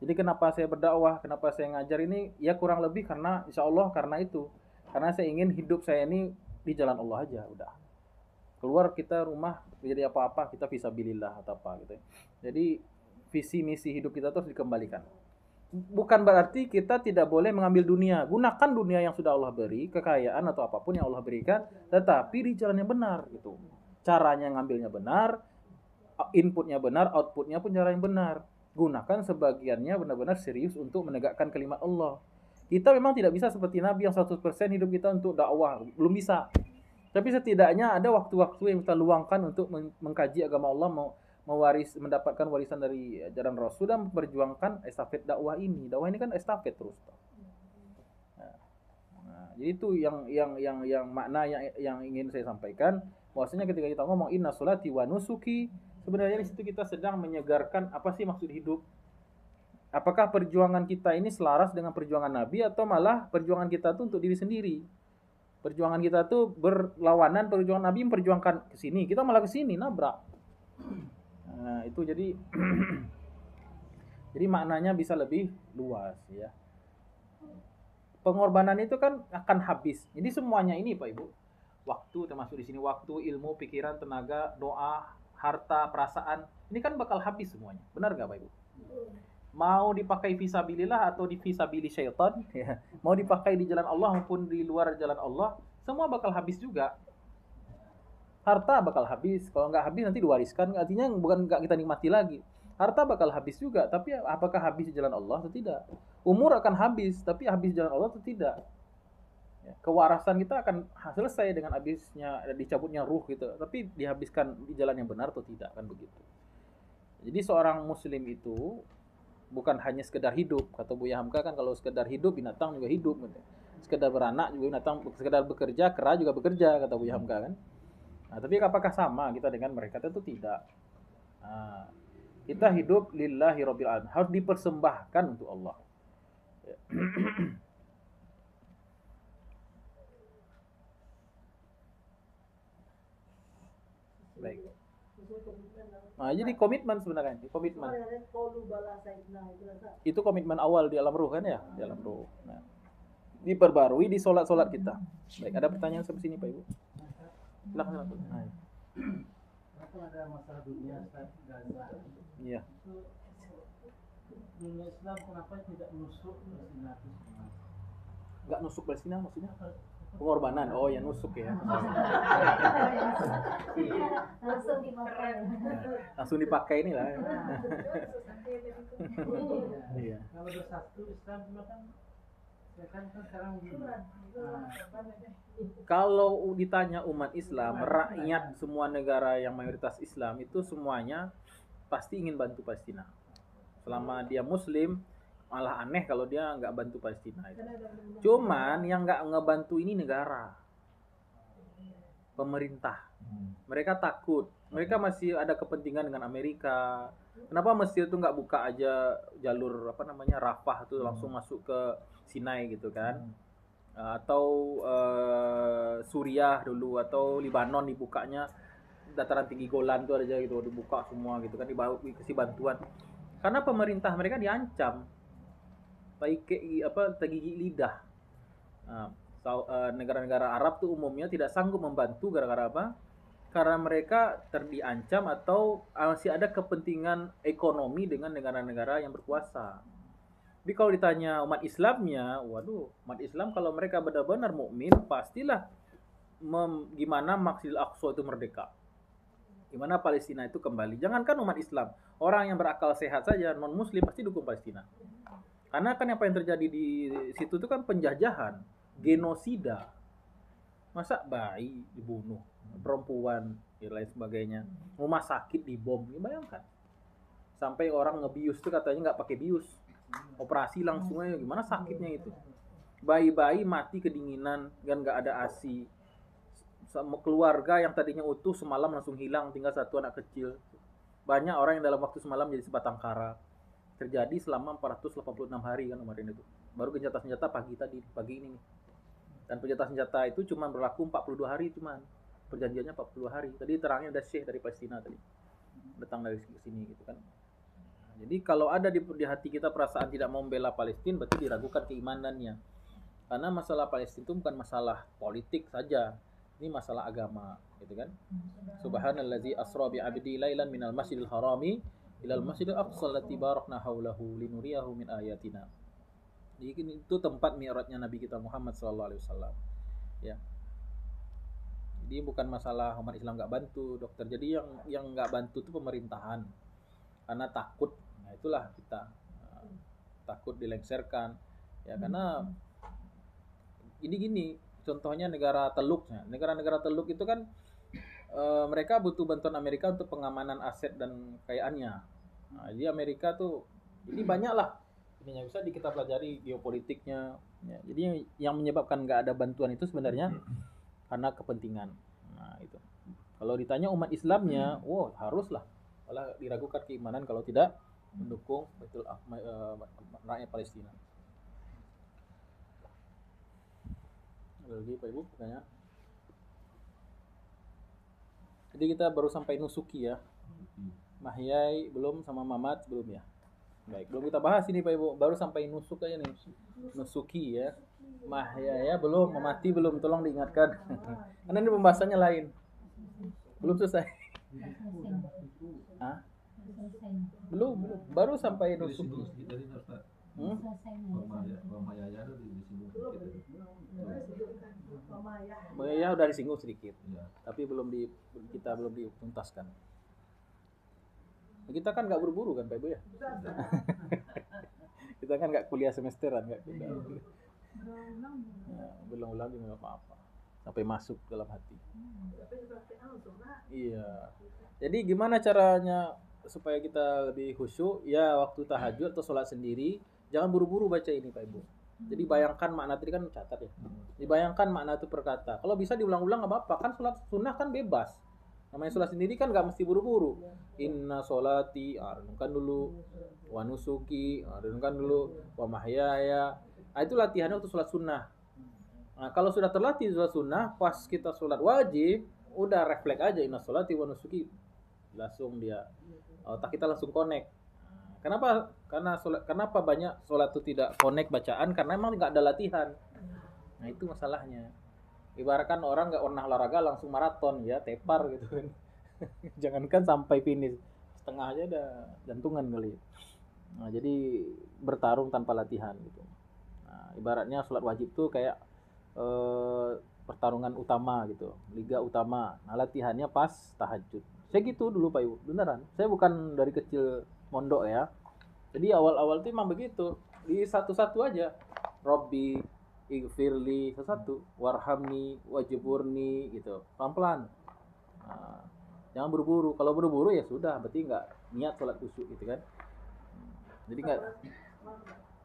Jadi kenapa saya berdakwah, kenapa saya ngajar ini, ya kurang lebih karena insya Allah karena itu. Karena saya ingin hidup saya ini di jalan Allah aja, udah. Keluar kita rumah jadi apa-apa, kita fisabilillah atau apa gitu. Jadi visi misi hidup kita terus dikembalikan. Bukan berarti kita tidak boleh mengambil dunia. Gunakan dunia yang sudah Allah beri, kekayaan atau apapun yang Allah berikan, tetapi di jalan yang benar gitu. Caranya ngambilnya benar, inputnya benar, outputnya pun cara yang benar. Gunakan sebagiannya benar-benar serius untuk menegakkan kalimat Allah. Kita memang tidak bisa seperti Nabi yang 100% hidup kita untuk dakwah, belum bisa. Tapi setidaknya ada waktu-waktu yang kita luangkan untuk mengkaji agama Allah, mendapatkan warisan dari ajaran Rasul dan memperjuangkan estafet dakwah ini. Dakwah ini kan estafet terus. Nah, jadi itu yang makna yang ingin saya sampaikan. Bahwasanya ketika kita ngomong inna sholati wa nusuki, sebenarnya di situ kita sedang menyegarkan apa sih maksud hidup. Apakah perjuangan kita ini selaras dengan perjuangan Nabi atau malah perjuangan kita itu untuk diri sendiri? Perjuangan kita tuh berlawanan, perjuangan Nabi memperjuangkan ke sini, kita malah ke sini nabrak. Nah, itu jadi jadi maknanya bisa lebih luas ya. Pengorbanan itu kan akan habis. Jadi semuanya ini Pak Ibu, waktu termasuk di sini waktu, ilmu, pikiran, tenaga, doa, harta, perasaan, ini kan bakal habis semuanya. Benar gak Pak Ibu? Mau dipakai fisabilillah atau di fisabili syaitan ya. Mau dipakai di jalan Allah maupun di luar jalan Allah, semua bakal habis juga. Harta bakal habis, kalau nggak habis nanti diwariskan, artinya bukan nggak kita nikmati lagi. Harta bakal habis juga, tapi apakah habis di jalan Allah atau tidak? Umur akan habis, tapi habis di jalan Allah atau tidak? Ya, kewarasan kita akan selesai dengan habisnya, dicabutnya ruh gitu, tapi dihabiskan di jalan yang benar atau tidak, kan begitu. Jadi seorang muslim itu bukan hanya sekedar hidup. Kata Buya Hamka kan kalau sekedar hidup, binatang juga hidup gitu. Sekedar beranak juga binatang, sekedar bekerja, kera juga bekerja, kata Buya Hamka kan. Nah, tapi apakah sama kita dengan mereka? Tentu tidak. Nah, kita hidup lillahi rabbil alamin, harus dipersembahkan untuk Allah. Baik. Nah, jadi komitmen sebenarnya, komitmen. Itu komitmen awal di alam ruh kan ya, di alam ruh. Nah, diperbarui di solat-solat kita. Baik, ada pertanyaan sampai sini Pak Ibu? Silakan. Nah. Kenapa ada masalah dunia Gaza? Iya. Dunia Islam kenapa tidak nusuk Palestina? Enggak nusuk Palestina maksudnya? Pengorbanan. Oh, ya nusuk ya. Langsung dipakai. Langsung dipakai inilah. Iya. Kalau bersatu Islam cuma kan sekarang kalau ditanya umat Islam, rakyat semua negara yang mayoritas Islam itu semuanya pasti ingin bantu Palestina. Selama dia Muslim, malah aneh kalau dia nggak bantu Palestina itu. Cuman yang nggak ngebantu ini negara, pemerintah. Mereka takut. Mereka masih ada kepentingan dengan Amerika. Kenapa Mesir tuh nggak buka aja jalur Rafah tuh langsung masuk ke Sinai gitu kan? Atau Suriah dulu atau Libanon dibukanya, dataran tinggi Golan tuh aja gitu dibuka semua gitu kan, dikasih bantuan. Karena pemerintah mereka diancam. Tergigit lidah. Negara-negara Arab tuh umumnya tidak sanggup membantu gara-gara apa? Karena mereka diancam atau masih ada kepentingan ekonomi dengan negara-negara yang berkuasa. Tapi kalau ditanya umat Islamnya, waduh, umat Islam kalau mereka benar-benar mukmin, pastilah gimana Masjidil Aqsa itu merdeka. Gimana Palestina itu kembali. Jangankan umat Islam, orang yang berakal sehat saja, non-muslim pasti dukung Palestina. Karena kan apa yang terjadi di situ itu kan penjajahan, genosida. Masa bayi dibunuh, perempuan, dan lain sebagainya. Rumah sakit dibom, ya bayangkan. Sampai orang ngebius itu katanya nggak pakai bius. Operasi langsung aja, gimana sakitnya itu. Bayi-bayi mati kedinginan, dan nggak ada ASI. Sama keluarga yang tadinya utuh semalam langsung hilang, tinggal satu anak kecil. Banyak orang yang dalam waktu semalam jadi sebatang kara. Terjadi selama 486 hari kan kemarin itu. Baru senjata-senjata pagi ini nih. Dan senjata itu cuma berlaku 42 hari cuman. Perjanjiannya 40 hari. Tadi terangnya ada Syekh dari Palestina tadi. Datang dari sini gitu kan. Jadi kalau ada di hati kita perasaan tidak mau membela Palestina, berarti diragukan keimanannya. Karena masalah Palestina itu bukan masalah politik saja, ini masalah agama, gitu kan? Subhanallazi asra bi 'abdi lailan minal masjidil harami ilal masjidil aqsa allati barakna haulahu linuriyahu min ayatina. Jadi itu tempat mi'rajnya Nabi kita Muhammad sallallahu alaihi wasallam. Ya. Jadi bukan masalah umat Islam nggak bantu dokter. Jadi yang nggak bantu itu pemerintahan karena takut. Nah itulah kita takut dilengsarkan. Ya karena ini gini. Contohnya negara Teluknya. Negara-negara Teluk itu kan mereka butuh bantuan Amerika untuk pengamanan aset dan kekayaannya. Nah, jadi Amerika tuh ini banyak lah. Ini bisa kita pelajari geopolitiknya. Ya, jadi yang menyebabkan nggak ada bantuan itu sebenarnya karena kepentingan. Nah itu. Kalau ditanya umat Islamnya, wow haruslah. Malah diragukan keimanan kalau tidak mendukung betul rakyat Palestina. Lagi Pak Ibu tanya. Jadi kita baru sampai Nusuki ya. Mahyai belum sama Mamat belum ya. Baik, belum kita bahas ini Pak Ibu. Baru sampai Nusuk aja nih. Nusuki ya. Mahyai ya belum, Mamati belum, tolong diingatkan. Karena ini pembahasannya lain. Belum selesai. Hah? Belum. Baru sampai Nusuki. Ya udah disinggung sedikit, tapi kita belum dituntaskan. Kita kan nggak buru-buru kan Pak Ibu ya? Kita kan nggak kuliah semesteran nggak kita. Berulang-ulang juga nggak apa-apa. Sampai masuk dalam hati. Iya. Jadi gimana caranya supaya kita lebih khusyuk? Ya waktu tahajud atau sholat sendiri. Jangan buru-buru baca ini Pak Ibu. Jadi bayangkan makna tadi kan catat ya. Dibayangkan makna itu per kata. Kalau bisa diulang-ulang nggak apa-apa. Kan sholat sunnah kan bebas. Namanya sholat sendiri kan nggak mesti buru-buru. Inna sholati, renungkan dulu. Wa nusuki, renungkan dulu. Wa mahyaya. Nah, itu latihannya untuk sholat sunnah. Nah, kalau sudah terlatih sholat sunnah, pas kita sholat wajib, udah refleks aja inna sholati wa nusuki. Langsung dia otak kita langsung connect. Kenapa banyak sholat itu tidak connect bacaan? Karena emang nggak ada latihan. Nah itu masalahnya. Ibaratkan orang nggak pernah olahraga langsung maraton ya, tepar gitu kan. Jangankan sampai finish, setengah aja udah jantungan kali. Nah jadi bertarung tanpa latihan gitu. Nah, ibaratnya sholat wajib tuh kayak pertarungan utama gitu, liga utama. Nah latihannya pas tahajud. Saya gitu dulu Pak Ibu, beneran. Saya bukan dari kecil mondok ya. Jadi awal-awal itu emang begitu. Di satu-satu aja. Robbi, ighfirli, satu-satu. Warhamni, wajiburni gitu. Pelan-pelan. Nah, jangan buru-buru. Kalau buru-buru ya sudah, berarti nggak niat sholat khusyuk gitu kan. Jadi nggak.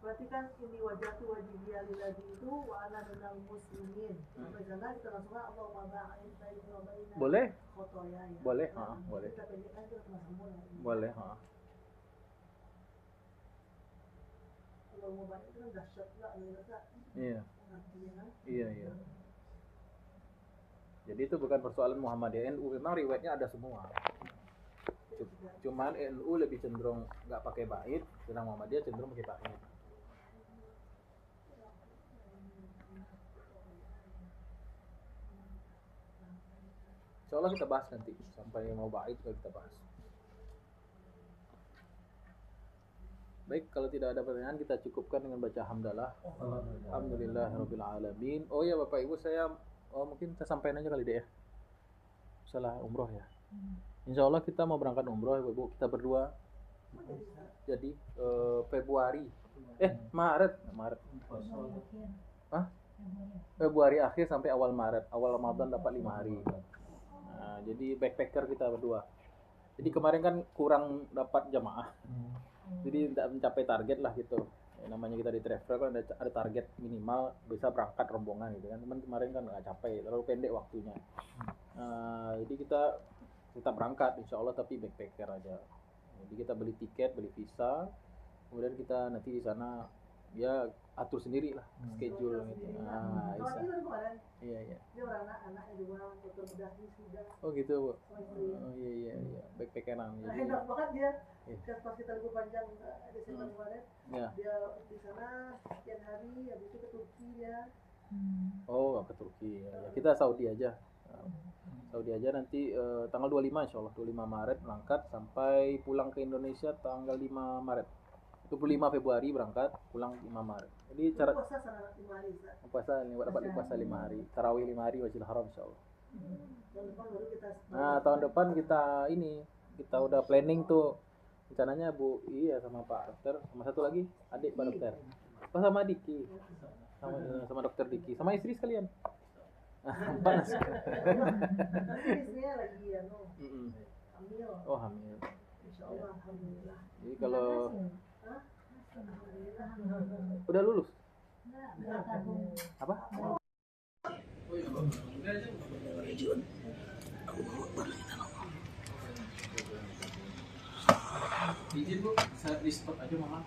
Berarti kan ini wajah tu wajib dia lagi itu wa ana minal muslimin. Sampai sana kita langsung Allahumma ba'id baina wa baina. Boleh? Khotoya ya. Boleh, boleh. Kita pendekkan itu masuk mulai. Boleh, Kalau mau baca itu kan dahsyat lah, Iya. Iya. Jadi itu bukan persoalan Muhammadiyah, NU memang riwayatnya ada semua. Cuman NU lebih cenderung nggak pakai bait, sedang Muhammadiyah cenderung pakai bait. Insyaallah kita bahas nanti sampai mau bait kita bahas. Baik, kalau tidak ada pertanyaan kita cukupkan dengan baca hamdalah. Alhamdulillahirabbil alamin. Oh ya Bapak Ibu, saya mungkin kita sampaikan aja kali deh ya. Masalah umroh ya. Insyaallah kita mau berangkat umroh Bapak Ibu, kita berdua. Jadi Februari. Maret. Februari akhir sampai awal Maret. Awal Ramadan dapat 5 hari. Nah, jadi backpacker kita berdua. Jadi kemarin kan kurang dapat jamaah. Jadi tidak mencapai target lah gitu. Namanya kita di travel kan ada target minimal bisa berangkat rombongan gitu kan. Teman kemarin kan nggak capai, terlalu pendek waktunya. Jadi kita berangkat insya Allah tapi backpacker aja. Jadi kita beli tiket, beli visa, kemudian kita nanti di sana ya atur sendiri lah schedule gitu. Kalau Bisa. dia baru kemarin, Iya iya. dia orang anaknya dua, dokter bedah sudah. Oh gitu bu. Sama istri. Oh iya iya. Backpackeran Nah, jadi. enak banget dia. Iya. Pas kita libur panjang Desember kemarin, Ya. dia di sana sekian hari, habis itu ke Turki dia. Oh ke Turki. Ya. Kita Saudi aja. Saudi aja nanti tanggal 25 insya Allah 25 Maret berangkat sampai pulang ke Indonesia tanggal 5 Maret. 25 Februari berangkat, pulang 5 Maret. Jadi cara Puasa sana 5 hari, Ustaz. puasa dapat puasa 5 hari, tarawih 5 hari Masjidil Haram insyaallah. Tahun depan baru kita. Nah, tahun depan kita udah planning tuh. Rencananya Bu iya sama Pak Dokter, sama satu lagi adik Pak Dokter. Oh, sama Diki. Sama Dokter Diki, sama istri sekalian. Panas. Nanti istrinya lagi hamil. Oh, hamil. Insya Allah, alhamdulillah. Jadi kalau Hah? Alhamdulillah. udah lulus apa? Izin Bu, saya di stop aja Mama.